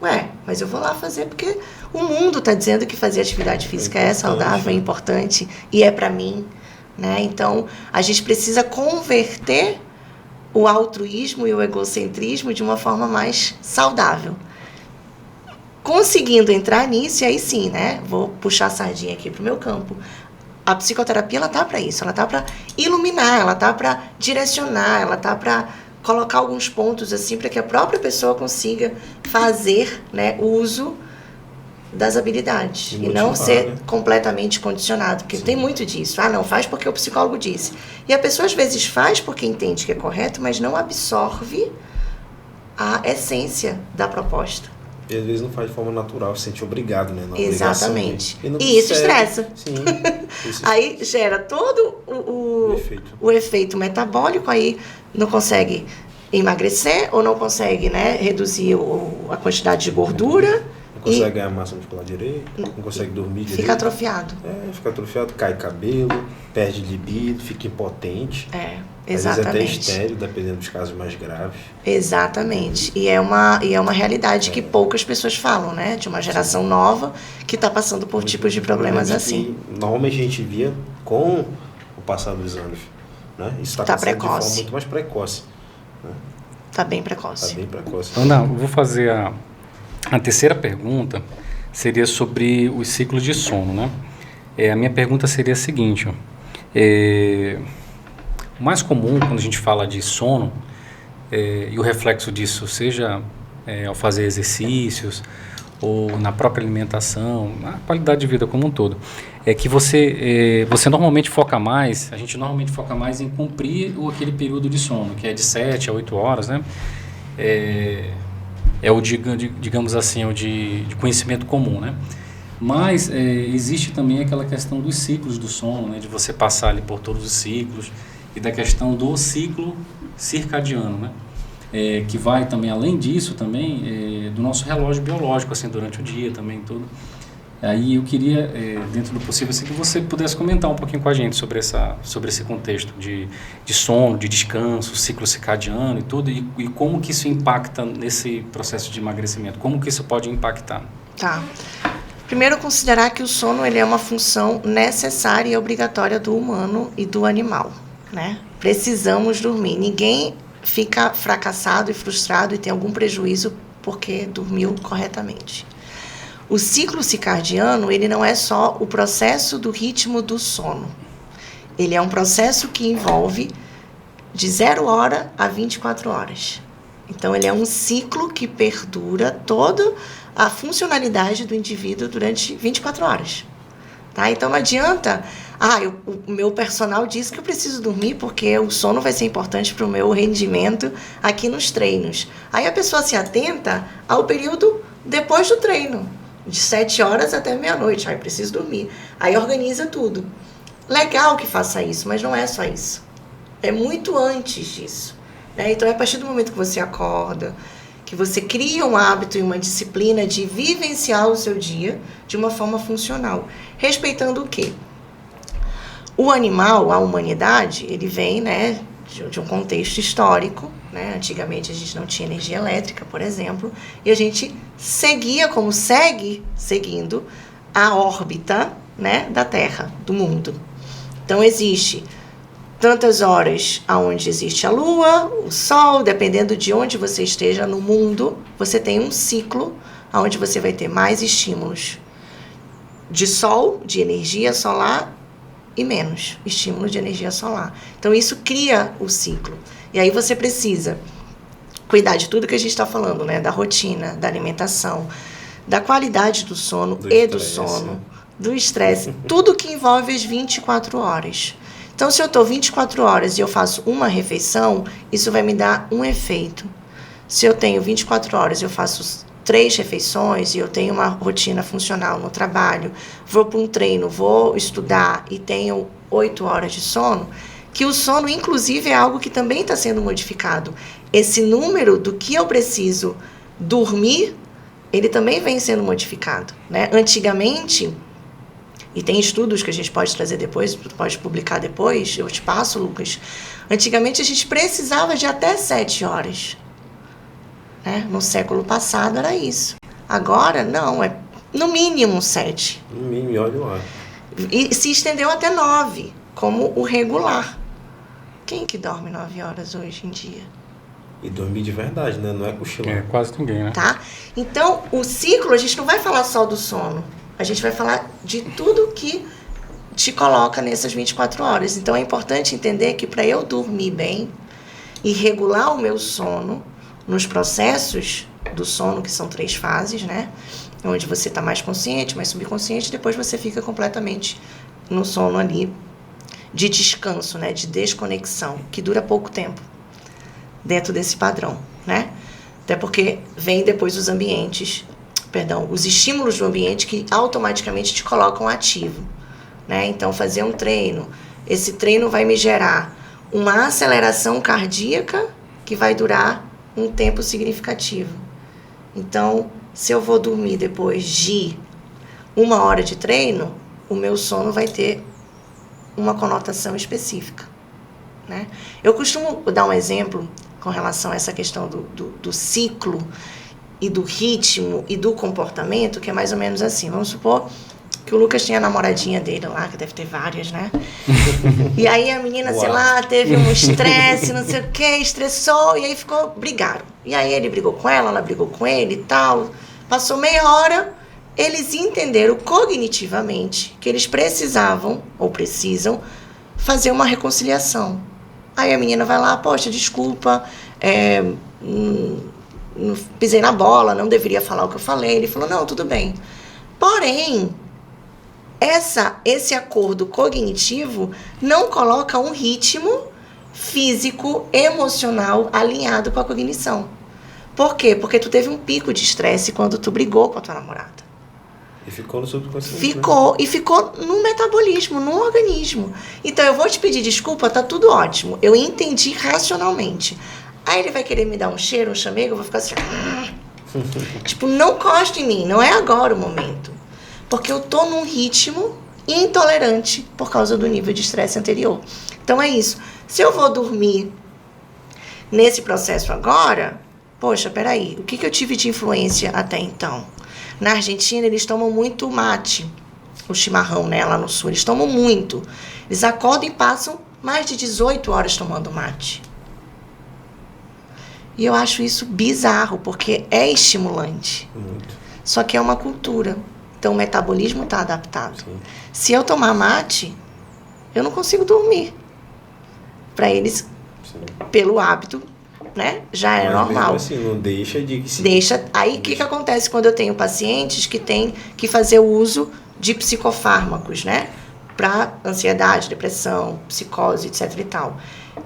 Ué, mas eu vou lá fazer porque o mundo está dizendo que fazer atividade física é saudável, é importante e é para mim, né? Então, a gente precisa converter o altruísmo e o egocentrismo de uma forma mais saudável. Conseguindo entrar nisso, e aí sim, né? Vou puxar a sardinha aqui para o meu campo. A psicoterapia, ela tá para isso, ela tá para iluminar, ela tá para direcionar, ela tá para colocar alguns pontos assim para que a própria pessoa consiga fazer, né, uso das habilidades e não ser completamente condicionado, porque tem muito disso. Não faz porque o psicólogo disse. E a pessoa às vezes faz porque entende que é correto, mas não absorve a essência da proposta. E às vezes não faz de forma natural, se sente obrigado, né? Exatamente. E isso estressa. Sim. Isso aí gera todo o efeito metabólico, aí não consegue emagrecer ou não consegue, né, reduzir a quantidade de gordura. Não consegue ganhar massa muscular direito, não consegue dormir direito. Fica atrofiado. Fica atrofiado, cai cabelo, perde libido, fica impotente. Exatamente. Às vezes até estéril, dependendo dos casos mais graves. Exatamente. E é uma realidade que poucas pessoas falam, né? De uma geração nova que está passando por tipos de problemas assim. Normalmente a gente via com o passar dos anos, né? Isso está acontecendo de forma muito mais precoce. Né? Está bem precoce. Está bem precoce. Ana, eu vou fazer a terceira pergunta, seria sobre os ciclos de sono, né? A minha pergunta seria a seguinte, o mais comum quando a gente fala de sono, e o reflexo disso, seja ao fazer exercícios ou na própria alimentação, na qualidade de vida como um todo, é que você normalmente foca mais, a gente normalmente foca mais em cumprir aquele período de sono, que é de 7 a 8 horas, né? É o, digamos assim, o de conhecimento comum, né? Mas existe também aquela questão dos ciclos do sono, né? De você passar ali por todos os ciclos, e da questão do ciclo circadiano, né? Que vai também, além disso, também do nosso relógio biológico, assim, durante o dia também, tudo. Aí eu queria, dentro do possível, assim, que você pudesse comentar um pouquinho com a gente sobre esse contexto de sono, de descanso, ciclo circadiano e tudo, e como que isso impacta nesse processo de emagrecimento, como que isso pode impactar. Tá. Primeiro, considerar que o sono ele é uma função necessária e obrigatória do humano e do animal, né? Precisamos dormir. Ninguém fica fracassado e frustrado e tem algum prejuízo porque dormiu corretamente. O ciclo circadiano, ele não é só o processo do ritmo do sono. Ele é um processo que envolve de 0 hora a 24 horas. Então, ele é um ciclo que perdura toda a funcionalidade do indivíduo durante 24 horas. Tá? Então, não adianta... o meu personal diz que eu preciso dormir porque o sono vai ser importante para o meu rendimento aqui nos treinos. Aí a pessoa se atenta ao período depois do treino, de 7 horas até meia-noite. Aí preciso dormir. Aí organiza tudo. legal que faça isso, mas não é só isso. É muito antes disso, né? Então, é a partir do momento que você acorda, que você cria um hábito e uma disciplina de vivenciar o seu dia de uma forma funcional. Respeitando o quê? O animal, a humanidade, ele vem, né, de um contexto histórico, né? Antigamente a gente não tinha energia elétrica, por exemplo, e a gente seguia como segue seguindo a órbita, né, da Terra, do mundo. Então existe tantas horas aonde existe a Lua, o Sol, dependendo de onde você esteja no mundo, você tem um ciclo onde você vai ter mais estímulos de Sol, de energia solar, e menos estímulo de energia solar. Então, isso cria o ciclo. E aí você precisa cuidar de tudo que a gente está falando, né? Da rotina, da alimentação, da qualidade do sono do sono, do estresse, tudo que envolve as 24 horas. Então, se eu estou 24 horas e eu faço uma refeição, isso vai me dar um efeito. Se eu tenho 24 horas e eu faço 3 refeições e eu tenho uma rotina funcional no trabalho, vou para um treino, vou estudar e tenho 8 horas de sono, que o sono, inclusive, é algo que também está sendo modificado. Esse número do que eu preciso dormir, ele também vem sendo modificado, né? Antigamente, e tem estudos que a gente pode trazer depois, pode publicar depois, eu te passo, Lucas. Antigamente a gente precisava de até 7 horas. Né? No século passado era isso. Agora, não, é no mínimo 7. No mínimo, olha lá. E se estendeu até 9, como o regular. Quem que dorme 9 horas hoje em dia? E dormir de verdade, né? Não é cochilar. É, quase ninguém, né? Tá? Então, o ciclo, a gente não vai falar só do sono. A gente vai falar de tudo que te coloca nessas 24 horas. Então, é importante entender que para eu dormir bem e regular o meu sono, nos processos do sono, que são 3 fases, né? Onde você está mais consciente, mais subconsciente, depois você fica completamente no sono ali de descanso, né? De desconexão, que dura pouco tempo dentro desse padrão, né? Até porque vem depois os estímulos do ambiente que automaticamente te colocam ativo, né? Então, fazer um treino, esse treino vai me gerar uma aceleração cardíaca que vai durar um tempo significativo. Então, se eu vou dormir depois de 1 hora de treino, o meu sono vai ter uma conotação específica, né? Eu costumo dar um exemplo com relação a essa questão do ciclo e do ritmo e do comportamento, que é mais ou menos assim. Vamos supor que o Lucas tinha a namoradinha dele lá, que deve ter várias, né? E aí a menina, sei lá, teve um estresse, não sei o quê, estressou, e aí brigaram. E aí ele brigou com ela brigou com ele e tal. Passou meia hora, eles entenderam cognitivamente que eles precisavam, ou precisam, fazer uma reconciliação. Aí a menina vai lá, poxa, desculpa, pisei na bola, não deveria falar o que eu falei. Ele falou, não, tudo bem. Porém, esse acordo cognitivo não coloca um ritmo físico, emocional alinhado com a cognição. Por quê? Porque tu teve um pico de estresse quando tu brigou com a tua namorada. E ficou no subconsciente. Ficou, e ficou no metabolismo, no organismo. Então, eu vou te pedir desculpa, tá tudo ótimo. Eu entendi racionalmente. Aí ele vai querer me dar um cheiro, um chamego, eu vou ficar assim... tipo, não encosta em mim, não é agora o momento. Porque eu tô num ritmo intolerante por causa do nível de estresse anterior. Então, é isso. Se eu vou dormir nesse processo agora, poxa, peraí, o que eu tive de influência até então? Na Argentina, eles tomam muito mate, o chimarrão, né, lá no sul, eles tomam muito. Eles acordam e passam mais de 18 horas tomando mate. E eu acho isso bizarro, porque é estimulante. Muito. Só que é uma cultura. Então, o metabolismo está adaptado. Sim. Se eu tomar mate, eu não consigo dormir. Para eles, Sim. pelo hábito, né, já é normal. Mas mesmo assim, não deixa de... Aí, o que acontece quando eu tenho pacientes que têm que fazer o uso de psicofármacos, né? Para ansiedade, depressão, psicose, etc e tal.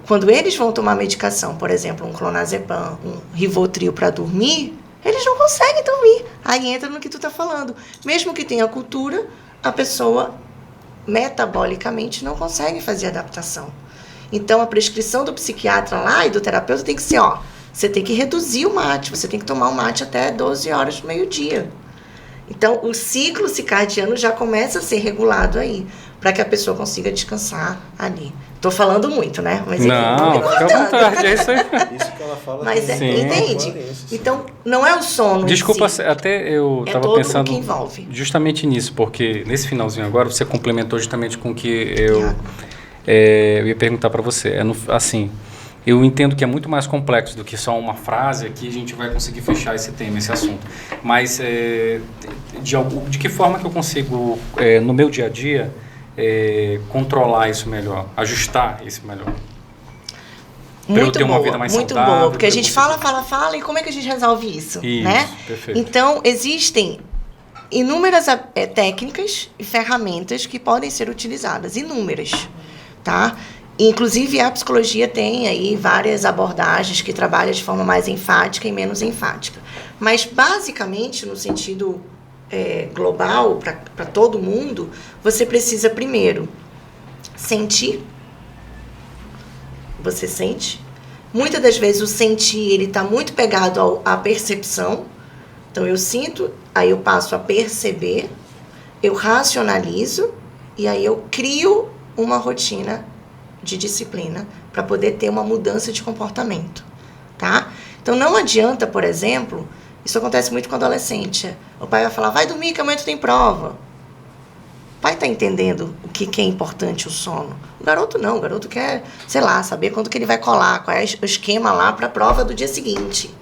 Quando eles vão tomar medicação, por exemplo, um clonazepam, um Rivotril para dormir, eles não conseguem dormir. Aí entra no que tu tá falando. Mesmo que tenha cultura, a pessoa metabolicamente não conseguem fazer adaptação. Então, a prescrição do psiquiatra lá e do terapeuta tem que ser, você tem que reduzir o mate, você tem que tomar o mate até 12 horas do meio-dia. Então, o ciclo circadiano já começa a ser regulado aí, para que a pessoa consiga descansar ali. Estou falando muito, né? Mas não, fica à vontade, é isso aí. Isso que ela fala. Mas entende? Então, não é o sono. Desculpa, até eu estava pensando o que envolve. Justamente nisso, porque nesse finalzinho agora você complementou justamente com o que eu ia perguntar para você. Assim, eu entendo que é muito mais complexo do que só uma frase aqui, a gente vai conseguir fechar esse tema, esse assunto. Mas de que forma que eu consigo, no meu dia a dia, controlar isso melhor, ajustar isso melhor? Para eu ter uma vida mais saudável. Muito boa, porque a gente fala, e como é que a gente resolve isso? Né? Perfeito. Então, existem inúmeras técnicas e ferramentas que podem ser utilizadas, inúmeras, tá? Inclusive, a psicologia tem aí várias abordagens que trabalham de forma mais enfática e menos enfática. Mas, basicamente, no sentido global, para todo mundo, você precisa, primeiro, sentir. Você sente. Muitas das vezes, o sentir, ele está muito pegado à percepção. Então, eu sinto, aí eu passo a perceber, eu racionalizo, e aí eu crio uma rotina de disciplina para poder ter uma mudança de comportamento, tá? Então, não adianta, por exemplo, isso acontece muito com adolescente. O pai vai falar, vai dormir que amanhã tu tem prova. O pai está entendendo o que é importante o sono. O garoto não, o garoto quer, sei lá, saber quando que ele vai colar, qual é o esquema lá para a prova do dia seguinte.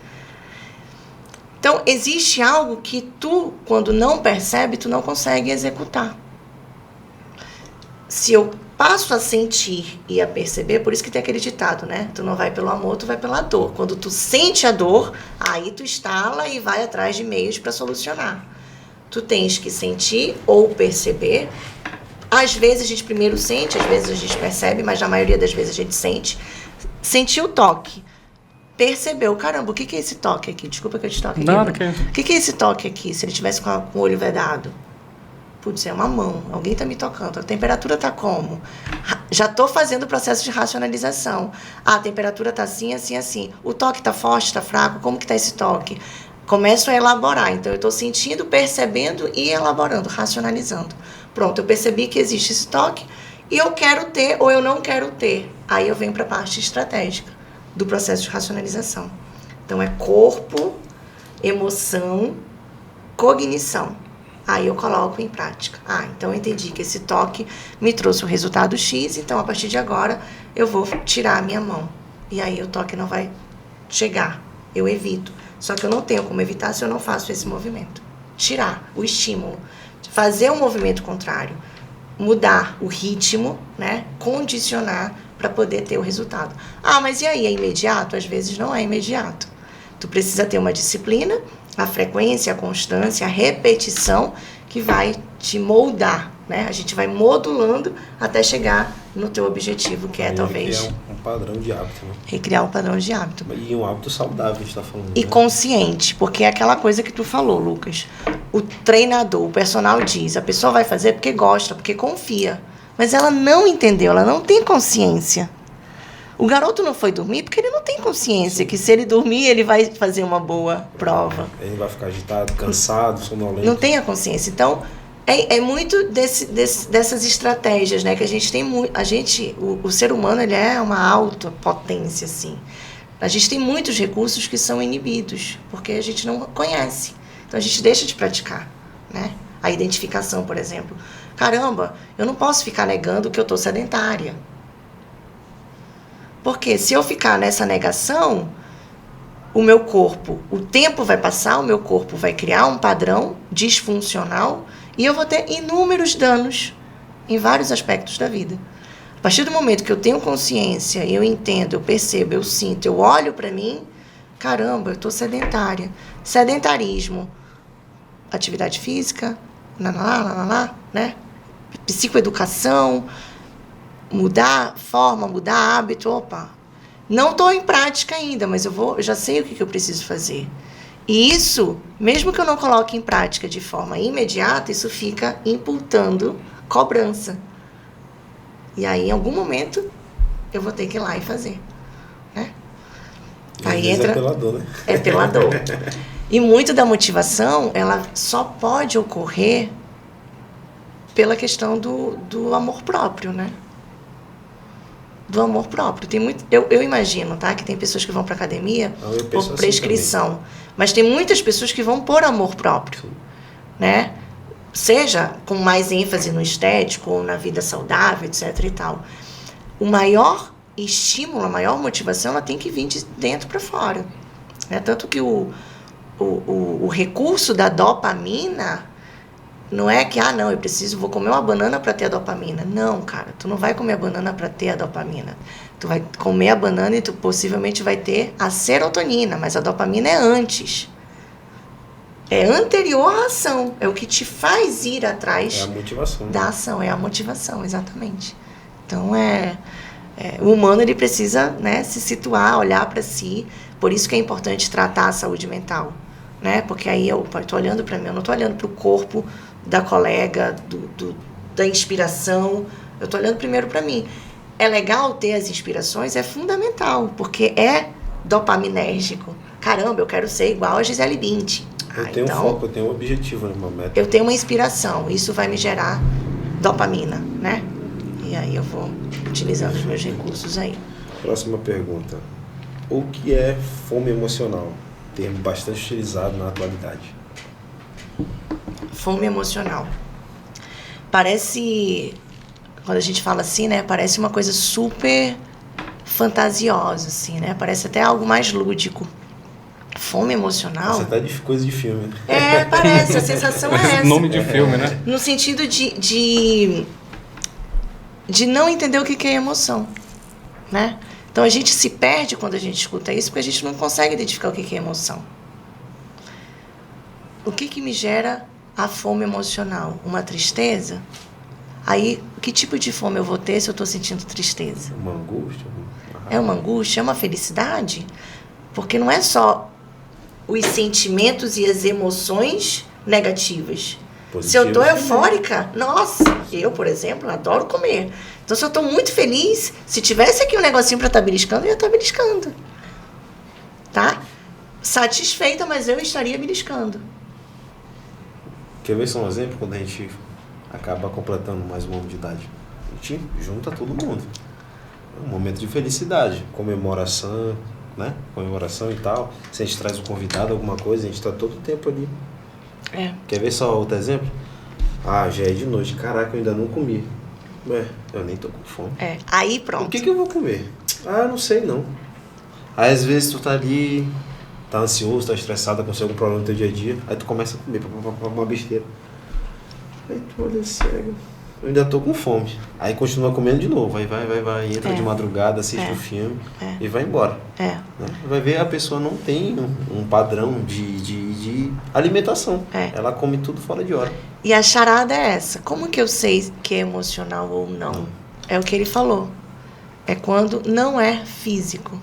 Então, existe algo que tu, quando não percebe, tu não consegue executar. Se eu passo a sentir e a perceber, por isso que tem aquele ditado, né? Tu não vai pelo amor, tu vai pela dor. Quando tu sente a dor, aí tu instala e vai atrás de meios para solucionar. Tu tens que sentir ou perceber. Às vezes a gente primeiro sente, às vezes a gente percebe, mas na maioria das vezes a gente sente. Sentir o toque. Percebeu, caramba, o que é esse toque aqui? Desculpa que eu te toque aqui. Não, o que é esse toque aqui? Se ele tivesse com o olho vedado. Putz, é uma mão, alguém está me tocando. A temperatura está como? Já estou fazendo o processo de racionalização. A temperatura está assim, assim, assim. O toque está forte, está fraco? Como que está esse toque? Começo a elaborar. Então, eu estou sentindo, percebendo e elaborando, racionalizando. Pronto, eu percebi que existe esse toque e eu quero ter ou eu não quero ter. Aí eu venho para a parte estratégica do processo de racionalização. Então, é corpo, emoção, cognição. Aí eu coloco em prática. Então eu entendi que esse toque me trouxe o resultado X, então a partir de agora eu vou tirar a minha mão. E aí o toque não vai chegar, eu evito. Só que eu não tenho como evitar se eu não faço esse movimento. Tirar o estímulo, fazer um movimento contrário, mudar o ritmo, né? Condicionar para poder ter o resultado. Mas e aí, é imediato? Às vezes não é imediato. Tu precisa ter uma disciplina, a frequência, a constância, a repetição que vai te moldar, né? A gente vai modulando até chegar no teu objetivo, que é talvez... Recriar um padrão de hábito, né? Recriar um padrão de hábito. E um hábito saudável, a gente está falando. E consciente, porque é aquela coisa que tu falou, Lucas. O treinador, o personal diz, a pessoa vai fazer porque gosta, porque confia. Mas ela não entendeu, ela não tem consciência. O garoto não foi dormir porque ele não tem consciência que se ele dormir, ele vai fazer uma boa prova. Ele vai ficar agitado, cansado, sonolento. Não tem a consciência. Então, é muito dessas estratégias, né? Que a gente tem muito... O ser humano, ele é uma alta potência, assim. A gente tem muitos recursos que são inibidos, porque a gente não conhece. Então, a gente deixa de praticar, né? A identificação, por exemplo. Caramba, eu não posso ficar negando que eu estou sedentária. Porque se eu ficar nessa negação, o meu corpo, o tempo vai passar, o meu corpo vai criar um padrão disfuncional e eu vou ter inúmeros danos em vários aspectos da vida. A partir do momento que eu tenho consciência, eu entendo, eu percebo, eu sinto, eu olho para mim, caramba, eu estou sedentária. Sedentarismo, atividade física, né? Psicoeducação, mudar forma, mudar hábito, não estou em prática ainda, mas eu já sei o que eu preciso fazer. E isso, mesmo que eu não coloque em prática de forma imediata, isso fica imputando cobrança. E aí, em algum momento, eu vou ter que ir lá e fazer, né? Aí entra... É pela dor, né? É pela dor. E muito da motivação, ela só pode ocorrer pela questão do amor próprio, né? Do amor próprio. Tem muito, eu imagino, tá? Que tem pessoas que vão para academia por prescrição. Assim, mas tem muitas pessoas que vão por amor próprio, né? Seja com mais ênfase no estético ou na vida saudável, etc e tal. O maior estímulo, a maior motivação, ela tem que vir de dentro para fora, né? Tanto que o recurso da dopamina não é que, não, vou comer uma banana para ter a dopamina. Não, cara, tu não vai comer a banana para ter a dopamina. Tu vai comer a banana e tu possivelmente vai ter a serotonina, mas a dopamina é antes. É anterior à ação, é o que te faz ir atrás a motivação, da ação, é a motivação, exatamente. Então, o humano ele precisa, né, se situar, olhar para si, por isso que é importante tratar a saúde mental, né? Porque aí eu estou olhando para mim, eu não estou olhando para o corpo da colega, da inspiração, eu estou olhando primeiro para mim. É legal ter as inspirações, é fundamental, porque é dopaminérgico. Caramba, eu quero ser igual a Gisele Bündchen. Eu tenho um foco, eu tenho um objetivo, uma meta. Eu tenho uma inspiração, isso vai me gerar dopamina, né? E aí eu vou utilizando os meus recursos aí. Próxima pergunta. O que é fome emocional? Termo bastante utilizado na atualidade. Fome emocional. Parece, quando a gente fala assim, né? Parece uma coisa super fantasiosa, assim, né? Parece até algo mais lúdico. Fome emocional... Isso até de coisa de filme. Parece, a sensação é essa. Nome de filme, né? No sentido de não entender o que é emoção, né? Então a gente se perde quando a gente escuta isso, porque a gente não consegue identificar o que é emoção. O que me gera a fome emocional? Uma tristeza? Aí, que tipo de fome eu vou ter se eu estou sentindo tristeza? Uma angústia? É uma angústia? É uma felicidade? Porque não é só os sentimentos e as emoções negativas. Se eu estou eufórica, nossa, eu, por exemplo, adoro comer. Então, se eu estou muito feliz, se tivesse aqui um negocinho para estar beliscando, eu ia estar beliscando. Tá? Satisfeita, mas eu estaria beliscando. Quer ver só um exemplo? Quando a gente acaba completando mais um ano de idade, a gente junta todo mundo. É um momento de felicidade, comemoração, né? Comemoração e tal. Se a gente traz um convidado, alguma coisa, a gente está todo o tempo ali. Quer ver só outro exemplo? Já é de noite. Caraca, eu ainda não comi. Eu nem tô com fome. Aí pronto. O que eu vou comer? Não sei não. Aí às vezes tu tá ali, tá ansioso, tá estressado, aconteceu algum problema no teu dia a dia, aí tu começa a comer uma besteira. Aí tu olha cego. Eu ainda tô com fome. Aí continua comendo de novo. Aí vai, entra de madrugada, assiste o filme e vai embora. Né? Vai ver, a pessoa não tem um padrão de alimentação. Ela come tudo fora de hora. E a charada é essa. Como que eu sei que é emocional ou não? É o que ele falou. É quando não é físico.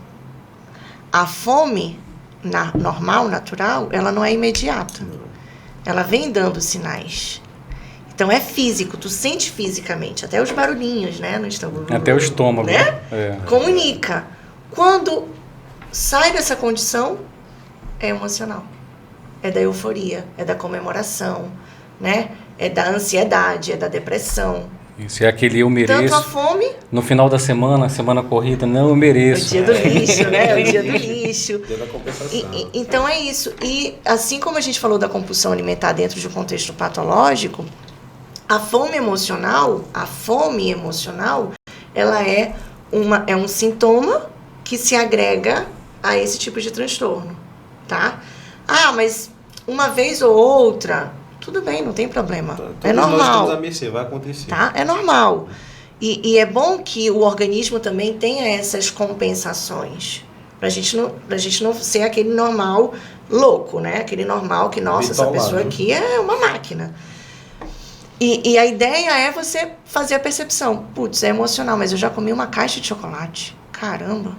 A fome normal, natural, ela não é imediata. Ela vem dando sinais. Então é físico, tu sente fisicamente, até os barulhinhos, né? No estômago. Até o estômago, né? Comunica. Quando sai dessa condição, é emocional. É da euforia, é da comemoração, né? É da ansiedade, é da depressão. Isso é aquele eu mereço. Tanto a fome... No final da semana corrida, não, eu mereço. É o dia do lixo, né? É o dia do lixo. Dia da compensação. Então é isso. E assim como a gente falou da compulsão alimentar dentro de um contexto patológico, a fome emocional, ela é um sintoma que se agrega a esse tipo de transtorno, tá? Mas uma vez ou outra, tudo bem, não tem problema. É normal. Nós estamos à mercê, vai acontecer. Tá? É normal. E é bom que o organismo também tenha essas compensações. Pra gente não ser aquele normal louco, né? Aquele normal que, nossa, essa pessoa aqui é uma máquina. E a ideia é você fazer a percepção. Putz, é emocional, mas eu já comi uma caixa de chocolate. Caramba,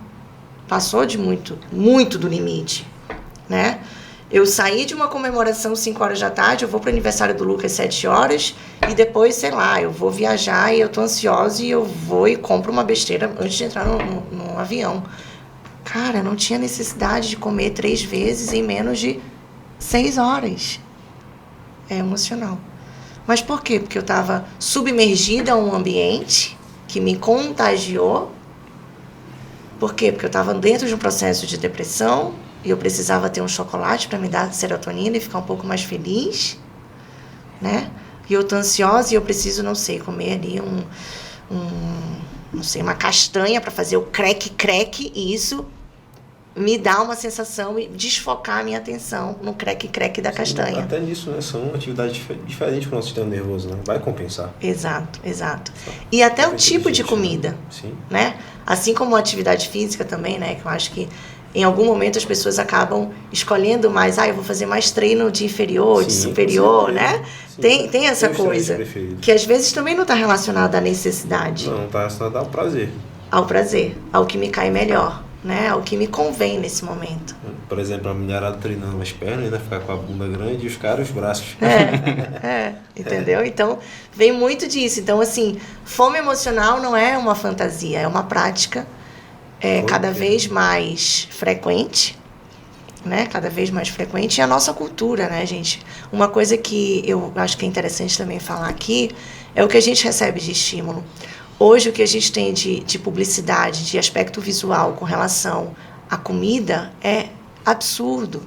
passou de muito do limite, né? Eu saí de uma comemoração 5 horas da tarde, eu vou para o aniversário do Lucas 7 horas, e depois, sei lá, eu vou viajar e eu tô ansiosa e eu vou e compro uma besteira antes de entrar no avião. Cara, não tinha necessidade de comer 3 vezes em menos de 6 horas. É emocional. Mas por quê? Porque eu estava submergida a um ambiente que me contagiou. Por quê? Porque eu estava dentro de um processo de depressão e eu precisava ter um chocolate para me dar serotonina e ficar um pouco mais feliz, né? E eu tô ansiosa e eu preciso, não sei, comer ali não sei, uma castanha para fazer o creque-creque, e isso me dá uma sensação e desfocar a minha atenção no creque-creque da castanha. Até nisso, né? São atividades diferentes para o nosso sistema nervoso, né? Vai compensar. Exato. E até o tipo de comida, Sim. Né? Assim como a atividade física também, né? Que eu acho que em algum momento as pessoas acabam escolhendo mais, eu vou fazer mais treino de inferior, de superior, né? Tem essa coisa, que às vezes também não está relacionada à necessidade. Não, está relacionada ao prazer. Ao prazer, ao que me cai melhor, né? Ao que me convém nesse momento. Por exemplo, a mulherada treinando as pernas, né? Ficar com a bunda grande e os caras os braços. Entendeu? Então, vem muito disso. Então, assim, fome emocional não é uma fantasia, é uma prática cada vez mais frequente, né? Cada vez mais frequente. E a nossa cultura, né, gente? Uma coisa que eu acho que é interessante também falar aqui é o que a gente recebe de estímulo. Hoje, o que a gente tem de publicidade, de aspecto visual com relação à comida é absurdo.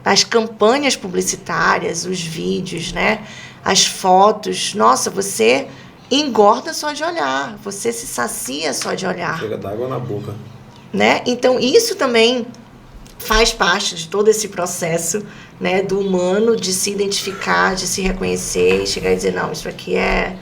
As campanhas publicitárias, os vídeos, né? As fotos. Nossa, você engorda só de olhar, você se sacia só de olhar. Chega d'água na boca. Né? Então, isso também faz parte de todo esse processo, né, do humano de se identificar, de se reconhecer e chegar e dizer, não, isso aqui é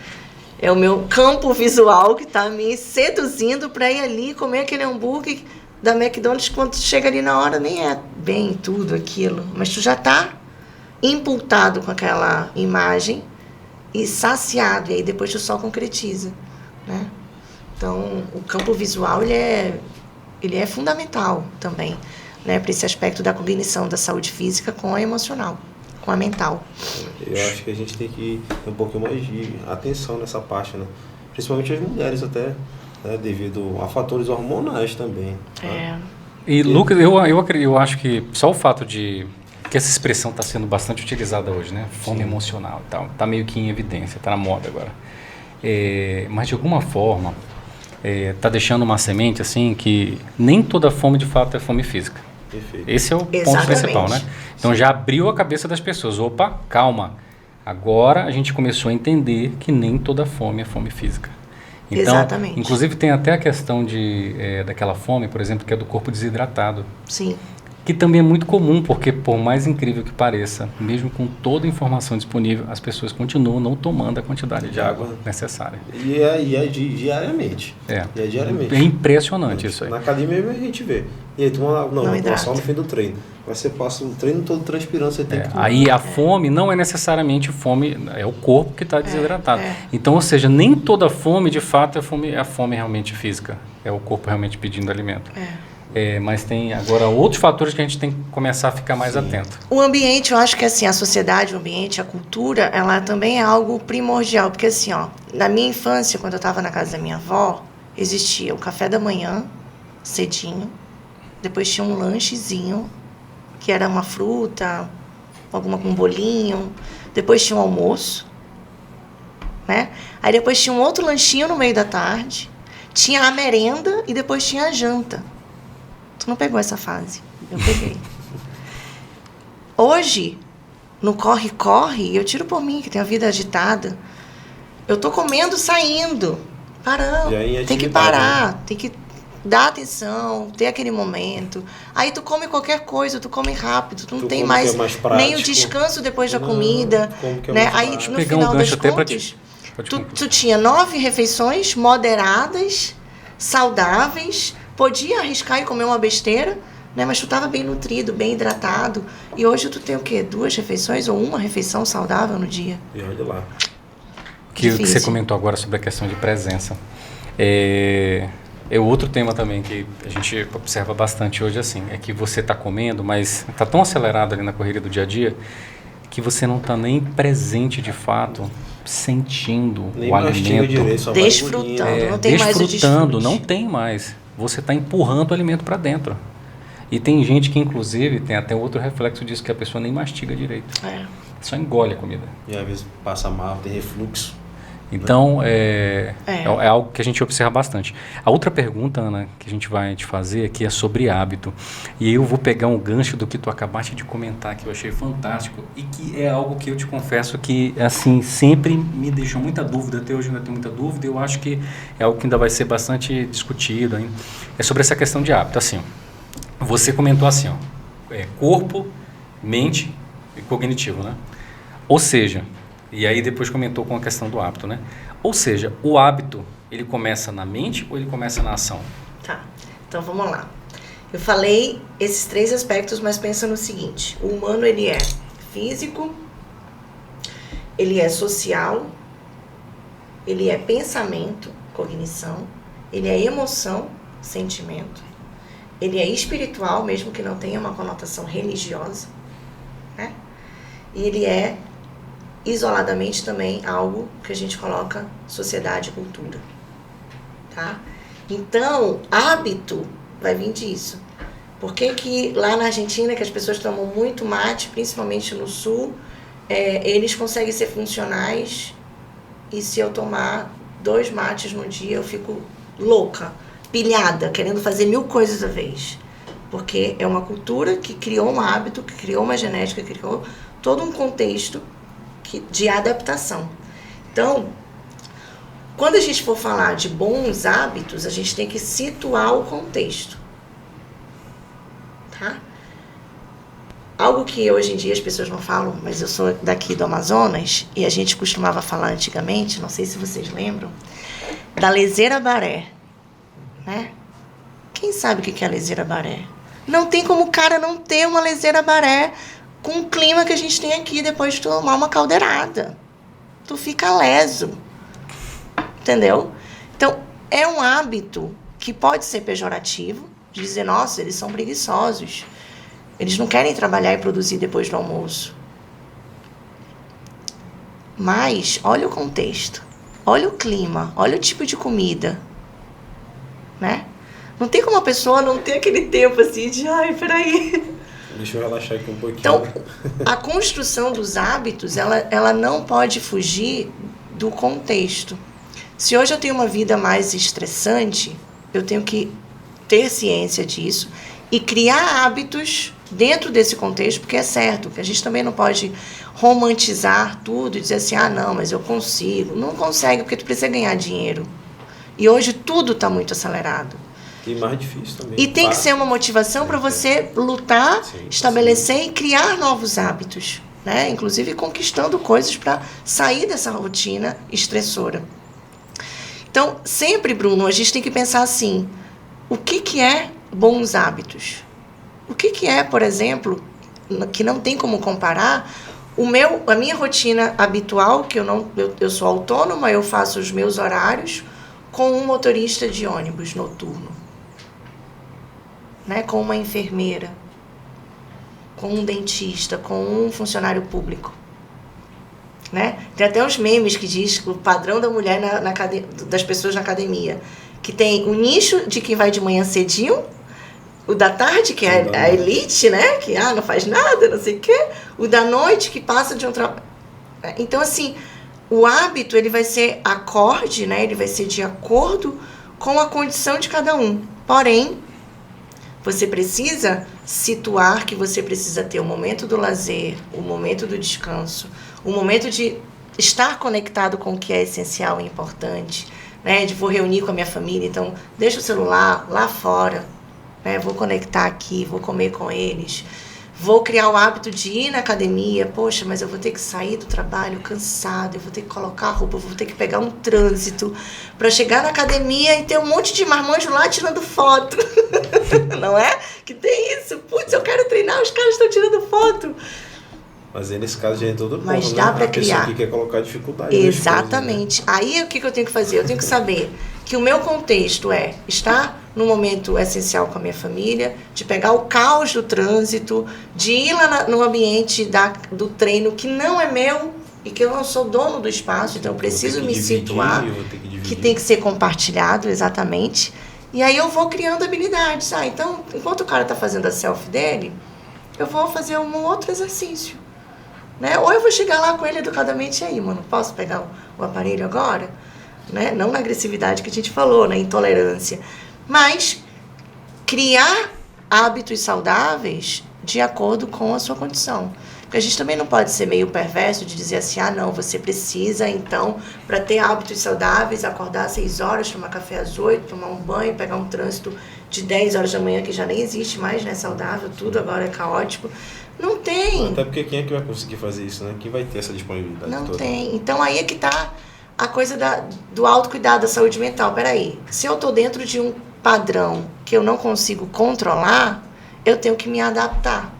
o meu campo visual que está me seduzindo para ir ali comer aquele hambúrguer da McDonald's, quando tu chega ali na hora nem é bem tudo aquilo, mas tu já está impultado com aquela imagem e saciado, e aí depois tu só concretiza, né? Então, o campo visual, ele é fundamental também, né, para esse aspecto da cognição da saúde física com a emocional, com a mental. Eu acho que a gente tem que ter um pouquinho mais de atenção nessa parte, né? Principalmente as mulheres até, né, devido a fatores hormonais também. Tá? E Lucas, eu acho que só o fato de que essa expressão está sendo bastante utilizada hoje, né? Fome emocional e tal, está meio que em evidência, está na moda agora. Mas de alguma forma está deixando uma semente assim que nem toda fome de fato é fome física. Perfeito. Esse é o ponto principal, né? Então já abriu a cabeça das pessoas. Opa, calma. Agora a gente começou a entender que nem toda fome é fome física. Então, exatamente. Inclusive tem até a questão daquela fome, por exemplo, que é do corpo desidratado. Sim. Que também é muito comum, porque por mais incrível que pareça, mesmo com toda a informação disponível, as pessoas continuam não tomando a quantidade de água necessária. E é diariamente. E é diariamente. É impressionante isso aí. Na academia mesmo a gente vê. E aí tu não só no fim do treino. Mas você passa o treino todo transpirando, você tem que tomar. Aí a fome não é necessariamente fome, é o corpo que está desidratado. Então, ou seja, nem toda fome de fato é a fome realmente física. É o corpo realmente pedindo alimento. Mas tem agora outros fatores que a gente tem que começar a ficar mais atento. O ambiente, eu acho que assim, a sociedade, o ambiente, a cultura, ela também é algo primordial. Porque assim, na minha infância, quando eu estava na casa da minha avó, existia o café da manhã, cedinho, depois tinha um lanchezinho, que era uma fruta, um bolinho, depois tinha um almoço, né? Aí depois tinha um outro lanchinho no meio da tarde, tinha a merenda e depois tinha a janta. Tu não pegou essa fase, eu peguei. Hoje, no corre-corre, eu tiro por mim, que tenho a vida agitada, eu tô comendo saindo, parando, tem que parar, tem que dar atenção, ter aquele momento. Aí tu come qualquer coisa, tu come rápido, tu não tem mais nem o descanso depois da comida, né? Aí no final das contas, tu tinha 9 refeições moderadas, saudáveis, podia arriscar e comer uma besteira, né? Mas tu estava bem nutrido, bem hidratado. E hoje tu tem o quê? 2 refeições ou 1 refeição saudável no dia? E olha lá. Que você comentou agora sobre a questão de presença. É outro tema também que a gente observa bastante hoje, assim, é que você está comendo, mas está tão acelerado ali na correria do dia a dia que você não está nem presente de fato, sentindo Nem o mastiga alimento. direito, só vai Desfrutando, engolindo. não tem mais o Desfrutando, desfrute. não tem mais. Você está empurrando o alimento para dentro. E tem gente que, inclusive, tem até outro reflexo disso, que a pessoa nem mastiga direito. É. Só engole a comida. E às vezes passa mal, tem refluxo. Então, é algo que a gente observa bastante. A outra pergunta, Ana, que a gente vai te fazer aqui é sobre hábito. E aí eu vou pegar um gancho do que tu acabaste de comentar, que eu achei fantástico, e que é algo que eu te confesso que, assim, sempre me deixou muita dúvida, até hoje ainda tenho muita dúvida, e eu acho que é algo que ainda vai ser bastante discutido, hein? É sobre essa questão de hábito. Assim, você comentou assim, ó, corpo, mente e cognitivo, né? Ou seja... E aí depois comentou com a questão do hábito, né? Ou seja, o hábito, ele começa na mente ou ele começa na ação? Tá, então vamos lá. Eu falei esses 3 aspectos, mas pensa no seguinte. O humano, ele é físico, ele é social, ele é pensamento, cognição, ele é emoção, sentimento, ele é espiritual, mesmo que não tenha uma conotação religiosa, né? E ele é isoladamente também algo que a gente coloca sociedade e cultura, tá? Então, hábito vai vir disso. Por que lá na Argentina, que as pessoas tomam muito mate, principalmente no sul, eles conseguem ser funcionais, e se eu tomar 2 mates no dia, eu fico louca, pilhada, querendo fazer 1000 coisas à vez. Porque é uma cultura que criou um hábito, que criou uma genética, que criou todo um contexto de adaptação. Então, quando a gente for falar de bons hábitos, a gente tem que situar o contexto, tá? Algo que hoje em dia as pessoas não falam, mas eu sou daqui do Amazonas, e a gente costumava falar antigamente, não sei se vocês lembram, da leseira baré, né? Quem sabe o que é a leseira baré? Não tem como o cara não ter uma leseira baré com o clima que a gente tem aqui depois de tomar uma caldeirada. Tu fica leso. Entendeu? Então, é um hábito que pode ser pejorativo, de dizer, nossa, eles são preguiçosos. Eles não querem trabalhar e produzir depois do almoço. Mas, olha o contexto. Olha o clima. Olha o tipo de comida. Né? Não tem como a pessoa não ter aquele tempo assim de, ai, peraí... Deixa eu relaxar aqui um pouquinho. Então, a construção dos hábitos, ela não pode fugir do contexto. Se hoje eu tenho uma vida mais estressante, eu tenho que ter ciência disso e criar hábitos dentro desse contexto, porque é certo, que a gente também não pode romantizar tudo e dizer assim, ah, não, mas eu consigo. Não consegue, porque tu precisa ganhar dinheiro. E hoje tudo está muito acelerado. E mais difícil também. E tem que ser uma motivação para você lutar, estabelecer e criar novos hábitos, né? Inclusive conquistando coisas para sair dessa rotina estressora. Então, sempre, Bruno, a gente tem que pensar assim, o que é bons hábitos? O que é, por exemplo, que não tem como comparar, a minha rotina habitual, que eu sou autônoma, eu faço os meus horários, com um motorista de ônibus noturno. Né, com uma enfermeira, com um dentista, com um funcionário público. Né? Tem até uns memes que diz o padrão da mulher das pessoas na academia, que tem o nicho de quem vai de manhã cedinho, o da tarde, que é a elite, né? Que não faz nada, não sei o quê, o da noite, que passa de um trabalho. Então, assim, o hábito ele vai ser acorde, né? Ele vai ser de acordo com a condição de cada um. Porém, você precisa situar que você precisa ter o momento do lazer, o momento do descanso, o momento de estar conectado com o que é essencial e importante, né? De vou reunir com a minha família, então deixa o celular lá fora, né? Vou conectar aqui, vou comer com eles, vou criar o hábito de ir na academia, poxa, mas eu vou ter que sair do trabalho cansado, eu vou ter que colocar a roupa, eu vou ter que pegar um trânsito para chegar na academia e ter um monte de marmanjo lá tirando foto. Não é? Que tem isso. Putz, eu quero treinar, os caras estão tirando foto. Mas aí nesse caso já é todo mundo, mas dá para criar. A pessoa que quer colocar dificuldade. Exatamente. Coisas, né? Aí o que eu tenho que fazer? Eu tenho que saber que o meu contexto é estar no momento essencial com a minha família, de pegar o caos do trânsito, de ir lá no ambiente do treino que não é meu e que eu não sou dono do espaço, então eu preciso me situar, que tem que ser compartilhado, exatamente. E aí eu vou criando habilidades. Então, enquanto o cara está fazendo a selfie dele, eu vou fazer um outro exercício. Né? Ou eu vou chegar lá com ele educadamente, e aí, mano, posso pegar o aparelho agora? Né? Não na agressividade que a gente falou, na intolerância. Mas criar hábitos saudáveis de acordo com a sua condição. Porque a gente também não pode ser meio perverso de dizer assim, não, você precisa, então, para ter hábitos saudáveis, acordar às 6 horas, tomar café às 8, tomar um banho, pegar um trânsito de 10 horas da manhã, que já nem existe mais, né? Saudável, tudo agora é caótico. Não tem. Até porque quem é que vai conseguir fazer isso, né? Quem vai ter essa disponibilidade toda? Não tem. Então aí é que tá a coisa do autocuidado, da saúde mental. Peraí, se eu tô dentro de um padrão que eu não consigo controlar, eu tenho que me adaptar.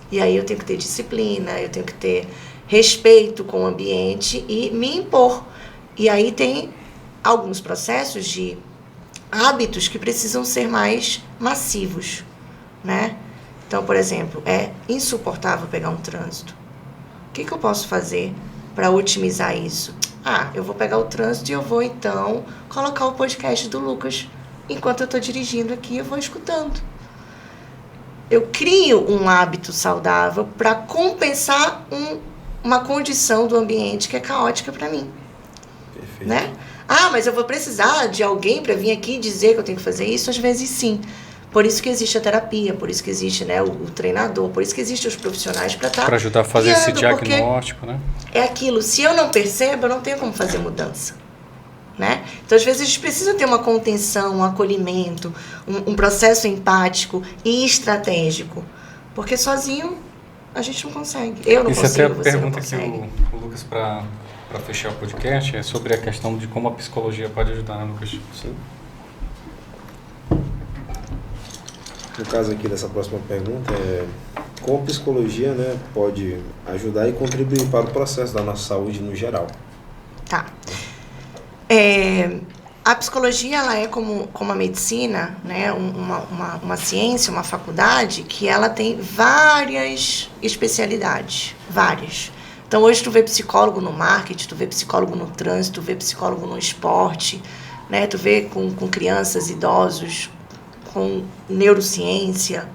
E aí eu tenho que ter disciplina, eu tenho que ter respeito com o ambiente e me impor. E aí tem alguns processos de hábitos que precisam ser mais massivos, né? Então, por exemplo, é insuportável pegar um trânsito. O que eu posso fazer para otimizar isso? Eu vou pegar o trânsito e eu vou, então, colocar o podcast do Lucas. Enquanto eu estou dirigindo aqui, eu vou escutando. Eu crio um hábito saudável para compensar uma condição do ambiente que é caótica para mim. Perfeito. Né? Mas eu vou precisar de alguém para vir aqui dizer que eu tenho que fazer isso? Às vezes sim. Por isso que existe a terapia, por isso que existe, né, o treinador, por isso que existem os profissionais para estar... Para ajudar a fazer esse diagnóstico, né? É aquilo, se eu não percebo, eu não tenho como fazer mudança. Né? Então, às vezes, a gente precisa ter uma contenção, um acolhimento, um processo empático e estratégico. Porque sozinho a gente não consegue. Eu não consigo, você não consegue. Isso até a pergunta que o Lucas, para fechar o podcast, é sobre a questão de como a psicologia pode ajudar, né, Lucas? Sim. No caso aqui dessa próxima pergunta, como a psicologia, né, pode ajudar e contribuir para o processo da nossa saúde no geral? Tá. A psicologia, ela é como a medicina, né, uma ciência, uma faculdade, que ela tem várias especialidades, várias. Então, hoje tu vê psicólogo no marketing, tu vê psicólogo no trânsito, tu vê psicólogo no esporte, né, tu vê com crianças, idosos, com neurociência.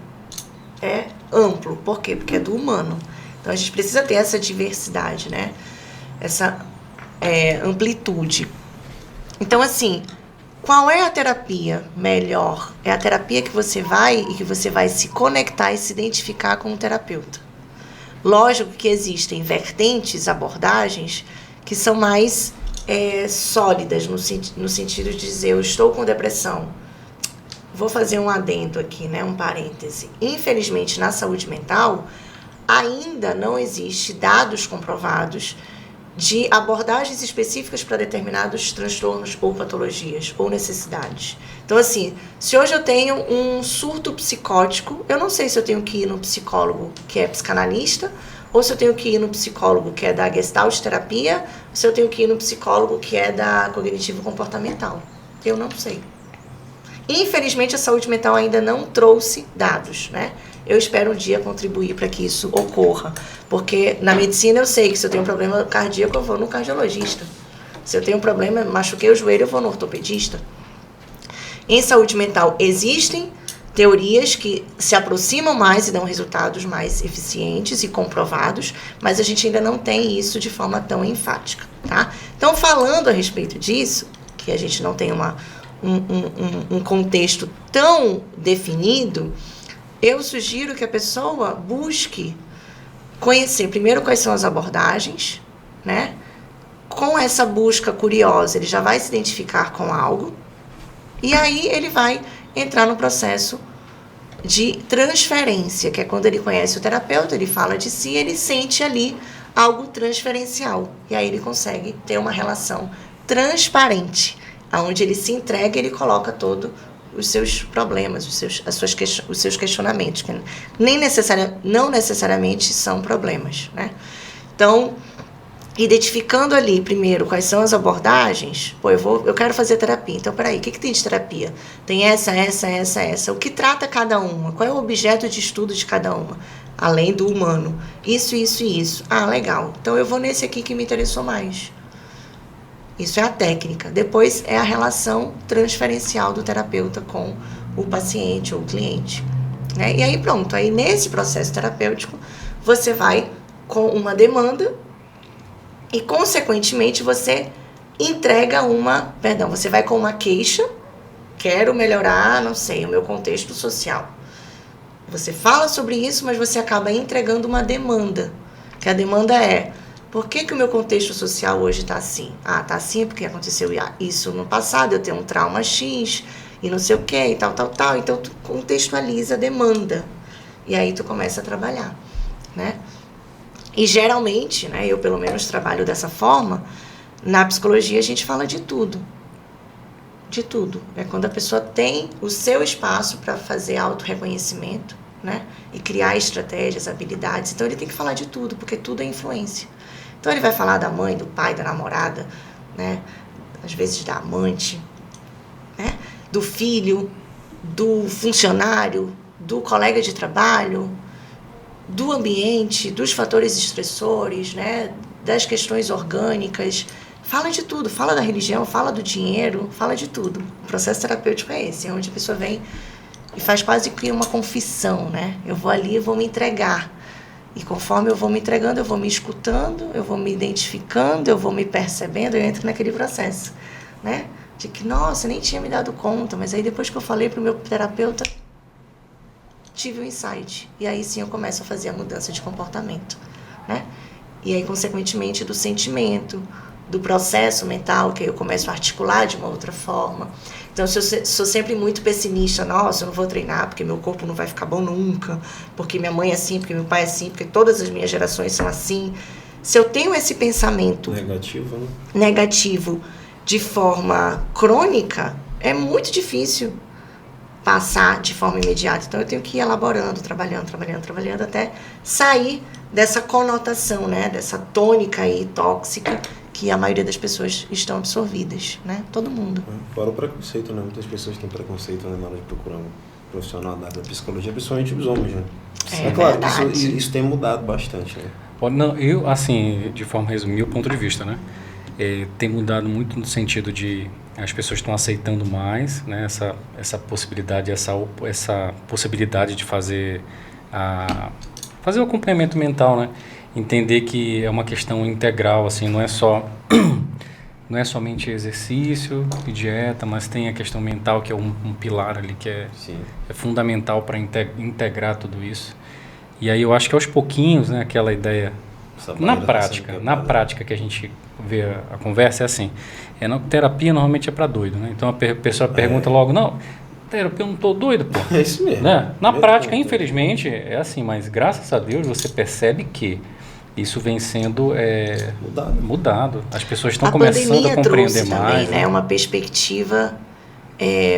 É amplo. Por quê? Porque é do humano. Então, a gente precisa ter essa diversidade, né, essa amplitude. Então, assim, qual é a terapia melhor? É a terapia que você vai e que você vai se conectar e se identificar com o terapeuta. Lógico que existem vertentes, abordagens, que são mais sólidas, no sentido de dizer, eu estou com depressão. Vou fazer um adendo aqui, né, um parêntese. Infelizmente, na saúde mental, ainda não existe dados comprovados de abordagens específicas para determinados transtornos ou patologias ou necessidades. Então, assim, se hoje eu tenho um surto psicótico, eu não sei se eu tenho que ir no psicólogo que é psicanalista, ou se eu tenho que ir no psicólogo que é da Gestalt terapia, ou se eu tenho que ir no psicólogo que é da cognitivo-comportamental. Eu não sei. Infelizmente, a saúde mental ainda não trouxe dados, né? Eu espero um dia contribuir para que isso ocorra. Porque na medicina eu sei que se eu tenho um problema cardíaco, eu vou no cardiologista. Se eu tenho um problema, machuquei o joelho, eu vou no ortopedista. Em saúde mental existem teorias que se aproximam mais e dão resultados mais eficientes e comprovados, mas a gente ainda não tem isso de forma tão enfática, tá? Então, falando a respeito disso, que a gente não tem um contexto tão definido, eu sugiro que a pessoa busque conhecer primeiro quais são as abordagens, né? Com essa busca curiosa, ele já vai se identificar com algo e aí ele vai entrar no processo de transferência, que é quando ele conhece o terapeuta, ele fala de si, ele sente ali algo transferencial e aí ele consegue ter uma relação transparente, onde ele se entrega e ele coloca todo os seus problemas, os seus questionamentos, que não necessariamente são problemas, né? Então, identificando ali, primeiro, quais são as abordagens. Pô, eu quero fazer terapia. Então, peraí, o que tem de terapia? Tem essa. O que trata cada uma? Qual é o objeto de estudo de cada uma? Além do humano. Isso e isso. Ah, legal. Então, eu vou nesse aqui que me interessou mais. Isso é a técnica. Depois é a relação transferencial do terapeuta com o paciente ou o cliente. Né? E aí, pronto. Aí, nesse processo terapêutico, você vai com uma demanda e, consequentemente, você você vai com uma queixa, quero melhorar, não sei, o meu contexto social. Você fala sobre isso, mas você acaba entregando uma demanda, que a demanda é, por que o meu contexto social hoje está assim? Ah, está assim porque aconteceu isso no passado, eu tenho um trauma X, e não sei o que, e tal. Então, tu contextualiza a demanda, e aí tu começa a trabalhar, né? E geralmente, né, eu pelo menos trabalho dessa forma, na psicologia a gente fala de tudo. De tudo. É quando a pessoa tem o seu espaço para fazer autorreconhecimento, né, e criar estratégias, habilidades. Então ele tem que falar de tudo, porque tudo é influência. Então ele vai falar da mãe, do pai, da namorada, né, às vezes da amante, né, do filho, do funcionário, do colega de trabalho, do ambiente, dos fatores estressores, né, das questões orgânicas. Fala de tudo, fala da religião, fala do dinheiro, fala de tudo. O processo terapêutico é esse, é onde a pessoa vem e faz quase que uma confissão, né? Eu vou ali e vou me entregar. E conforme eu vou me entregando, eu vou me escutando, eu vou me identificando, eu vou me percebendo, eu entro naquele processo, né? De que, nossa, eu nem tinha me dado conta, mas aí depois que eu falei para o meu terapeuta, tive um insight. E aí sim eu começo a fazer a mudança de comportamento, né? E aí, consequentemente, do sentimento, do processo mental, que aí eu começo a articular de uma outra forma. Então, se eu sou sempre muito pessimista, nossa, eu não vou treinar porque meu corpo não vai ficar bom nunca, porque minha mãe é assim, porque meu pai é assim, porque todas as minhas gerações são assim. Se eu tenho esse pensamento negativo, né? Negativo de forma crônica, é muito difícil passar de forma imediata. Então, eu tenho que ir elaborando, trabalhando, até sair dessa conotação, né? Dessa tônica aí tóxica que a maioria das pessoas estão absorvidas, né? Todo mundo. Fora o preconceito, né? Muitas pessoas têm preconceito, né, na hora de procurar um profissional da psicologia, principalmente os homens, né? É claro que isso tem mudado bastante, né? Não, eu, assim, de forma resumida, o ponto de vista, né? Tem mudado muito no sentido de as pessoas estão aceitando mais, né, essa possibilidade, essa possibilidade de fazer o acompanhamento mental, né? Entender que é uma questão integral, assim, não é somente exercício e dieta, mas tem a questão mental, que é um pilar ali que é fundamental para integrar tudo isso. E aí eu acho que aos pouquinhos, né, aquela ideia na prática que a gente vê a conversa é assim, terapia normalmente é para doido, né? Então a pessoa pergunta logo, não, terapia eu não estou doido, pô. É isso mesmo. Né? Na prática, infelizmente, é assim, mas graças a Deus você percebe que isso vem sendo mudado. As pessoas estão começando a compreender mais. Também, né? Uma perspectiva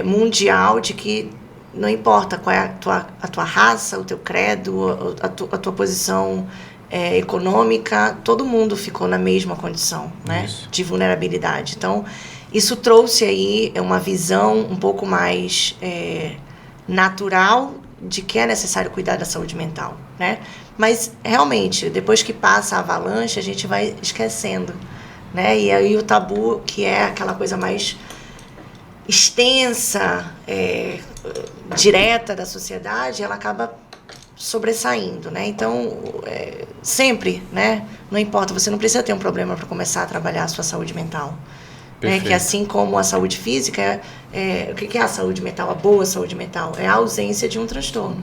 mundial de que não importa qual é a tua raça, o teu credo, a tua posição econômica, todo mundo ficou na mesma condição, né? De vulnerabilidade. Então, isso trouxe aí uma visão um pouco mais natural de que é necessário cuidar da saúde mental, né? Mas, realmente, depois que passa a avalanche, a gente vai esquecendo, né? E aí o tabu, que é aquela coisa mais extensa, direta da sociedade, ela acaba sobressaindo, né? Então, sempre, né? Não importa, você não precisa ter um problema para começar a trabalhar a sua saúde mental. Que assim como a saúde física, o que é a saúde mental? A boa saúde mental é a ausência de um transtorno.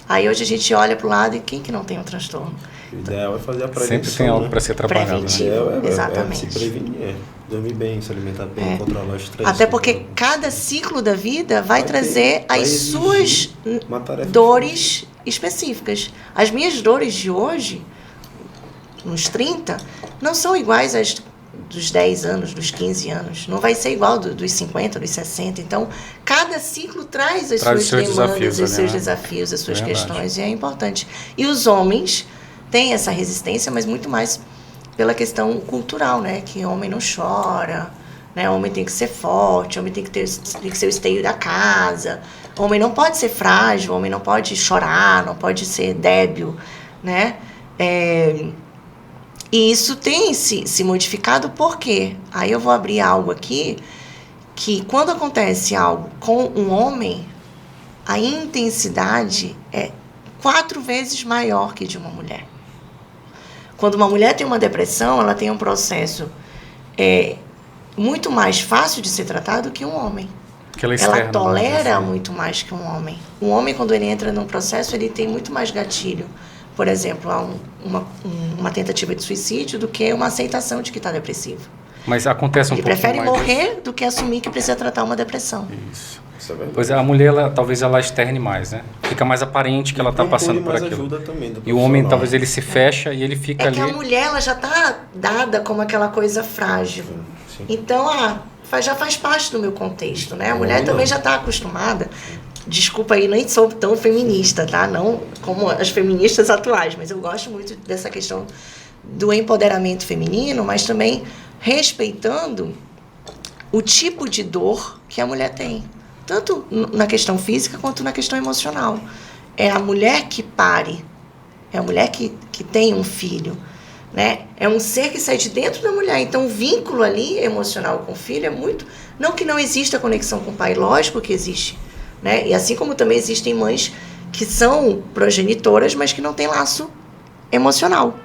Aí hoje a gente olha para o lado e quem que não tem um transtorno? O ideal é fazer a prevenção. Sempre tem algo para ser trabalhado. Preventivo, exatamente. Se prevenir, dormir bem, se alimentar bem, controlar o estresse. Até porque cada ciclo da vida vai trazer as suas dores específicas. As minhas dores de hoje, nos 30, não são iguais às dos 10 anos, dos 15 anos. Não vai ser igual dos 50, dos 60. Então, cada ciclo traz as suas demandas, os seus desafios, as suas questões. E é importante. E os homens têm essa resistência, mas muito mais pela questão cultural, né? Que homem não chora, né? Homem tem que ser forte, homem tem que ser o esteio da casa, homem não pode ser frágil, homem não pode chorar, não pode ser débil, né? E isso tem se modificado, por quê? Aí eu vou abrir algo aqui, que quando acontece algo com um homem, a intensidade é 4 vezes maior que de uma mulher. Quando uma mulher tem uma depressão, ela tem um processo muito mais fácil de ser tratado que um homem. Ela tolera assim muito mais que um homem. Um homem, quando ele entra num processo, ele tem muito mais gatilho. Por exemplo, há uma tentativa de suicídio do que uma aceitação de que está depressivo. Mas acontece um pouco mais... Ele prefere morrer do que assumir que precisa tratar uma depressão. Isso é verdade. Pois a mulher, talvez ela externe mais, né? Fica mais aparente que ela está passando por aquilo. Ajuda também do e o homem, talvez ele se fecha e ele fica ali... É que a mulher, ela já está dada como aquela coisa frágil. Sim. Então, já faz parte do meu contexto, né? A mulher também já está acostumada... Desculpa aí, nem sou tão feminista, tá? Não como as feministas atuais, mas eu gosto muito dessa questão do empoderamento feminino, mas também respeitando o tipo de dor que a mulher tem. Tanto na questão física quanto na questão emocional. É a mulher que pare, é a mulher que tem um filho, né? É um ser que sai de dentro da mulher. Então o vínculo ali emocional com o filho é muito... Não que não exista conexão com o pai, lógico que existe. Né? E assim como também existem mães que são progenitoras, mas que não têm laço emocional.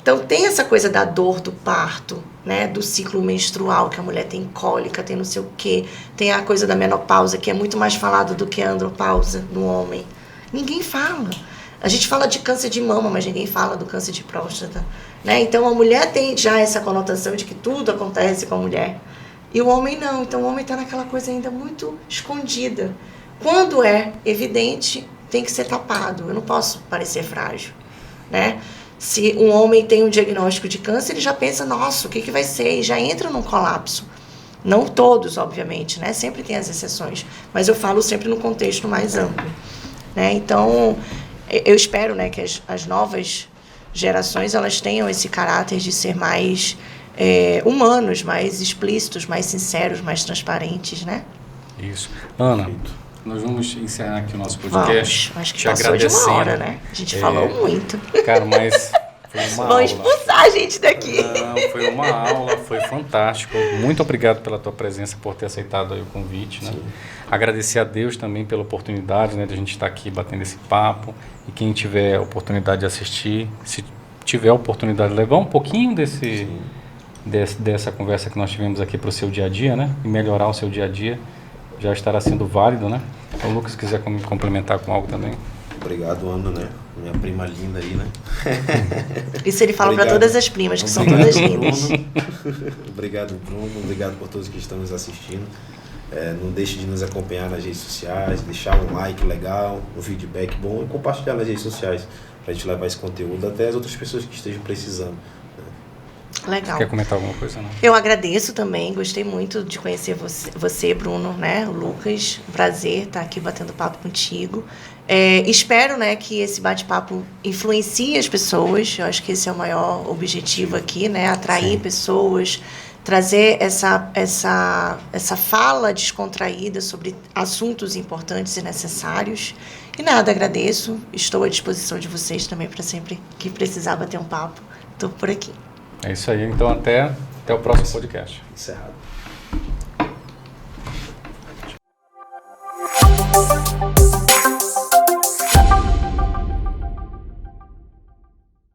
Então tem essa coisa da dor do parto, né? Do ciclo menstrual, que a mulher tem cólica, tem não sei o quê. Tem a coisa da menopausa, que é muito mais falado do que a andropausa no homem. Ninguém fala. A gente fala de câncer de mama, mas ninguém fala do câncer de próstata. Né? Então a mulher tem já essa conotação de que tudo acontece com a mulher. E o homem não, então o homem está naquela coisa ainda muito escondida. Quando é evidente, tem que ser tapado. Eu não posso parecer frágil, né? Se um homem tem um diagnóstico de câncer, ele já pensa, nossa, o que vai ser? E já entra num colapso. Não todos, obviamente, né? Sempre tem as exceções, mas eu falo sempre no contexto mais amplo, né? Então, eu espero, né, que as novas gerações, elas tenham esse caráter de ser mais... humanos, mais explícitos, mais sinceros, mais transparentes, né? Isso. Ana, nós vamos encerrar aqui o nosso podcast. Acho que passou de 1 hora, né? A gente falou muito. Cara, mas foi uma aula. Vão expulsar a gente daqui. Não, foi uma aula, foi fantástico. Muito obrigado pela tua presença, por ter aceitado aí o convite, né? Agradecer a Deus também pela oportunidade, né, de a gente estar aqui batendo esse papo. E quem tiver a oportunidade de assistir, se tiver a oportunidade de levar um pouquinho dessa conversa que nós tivemos aqui para o seu dia a dia, né? E melhorar o seu dia a dia, já estará sendo válido, né? Então, o Lucas, se quiser complementar com algo também. Obrigado, Ana, né? Minha prima linda aí, né? Isso ele fala para todas as primas, que são todas lindas. Obrigado, Bruno. Obrigado por todos que estão nos assistindo. Não deixe de nos acompanhar nas redes sociais, deixar um like legal, um feedback bom e compartilhar nas redes sociais para a gente levar esse conteúdo até as outras pessoas que estejam precisando. Legal. Quer comentar alguma coisa, não? Eu agradeço também, gostei muito de conhecer você, Bruno, né? O Lucas, um prazer estar aqui batendo papo contigo. Espero, né, que esse bate-papo influencie as pessoas. Eu acho que esse é o maior objetivo aqui, né? Atrair pessoas, trazer essa fala descontraída sobre assuntos importantes e necessários. E nada, agradeço. Estou à disposição de vocês também para sempre que precisar bater um papo. Estou por aqui. É isso aí, então até o próximo podcast. Encerrado.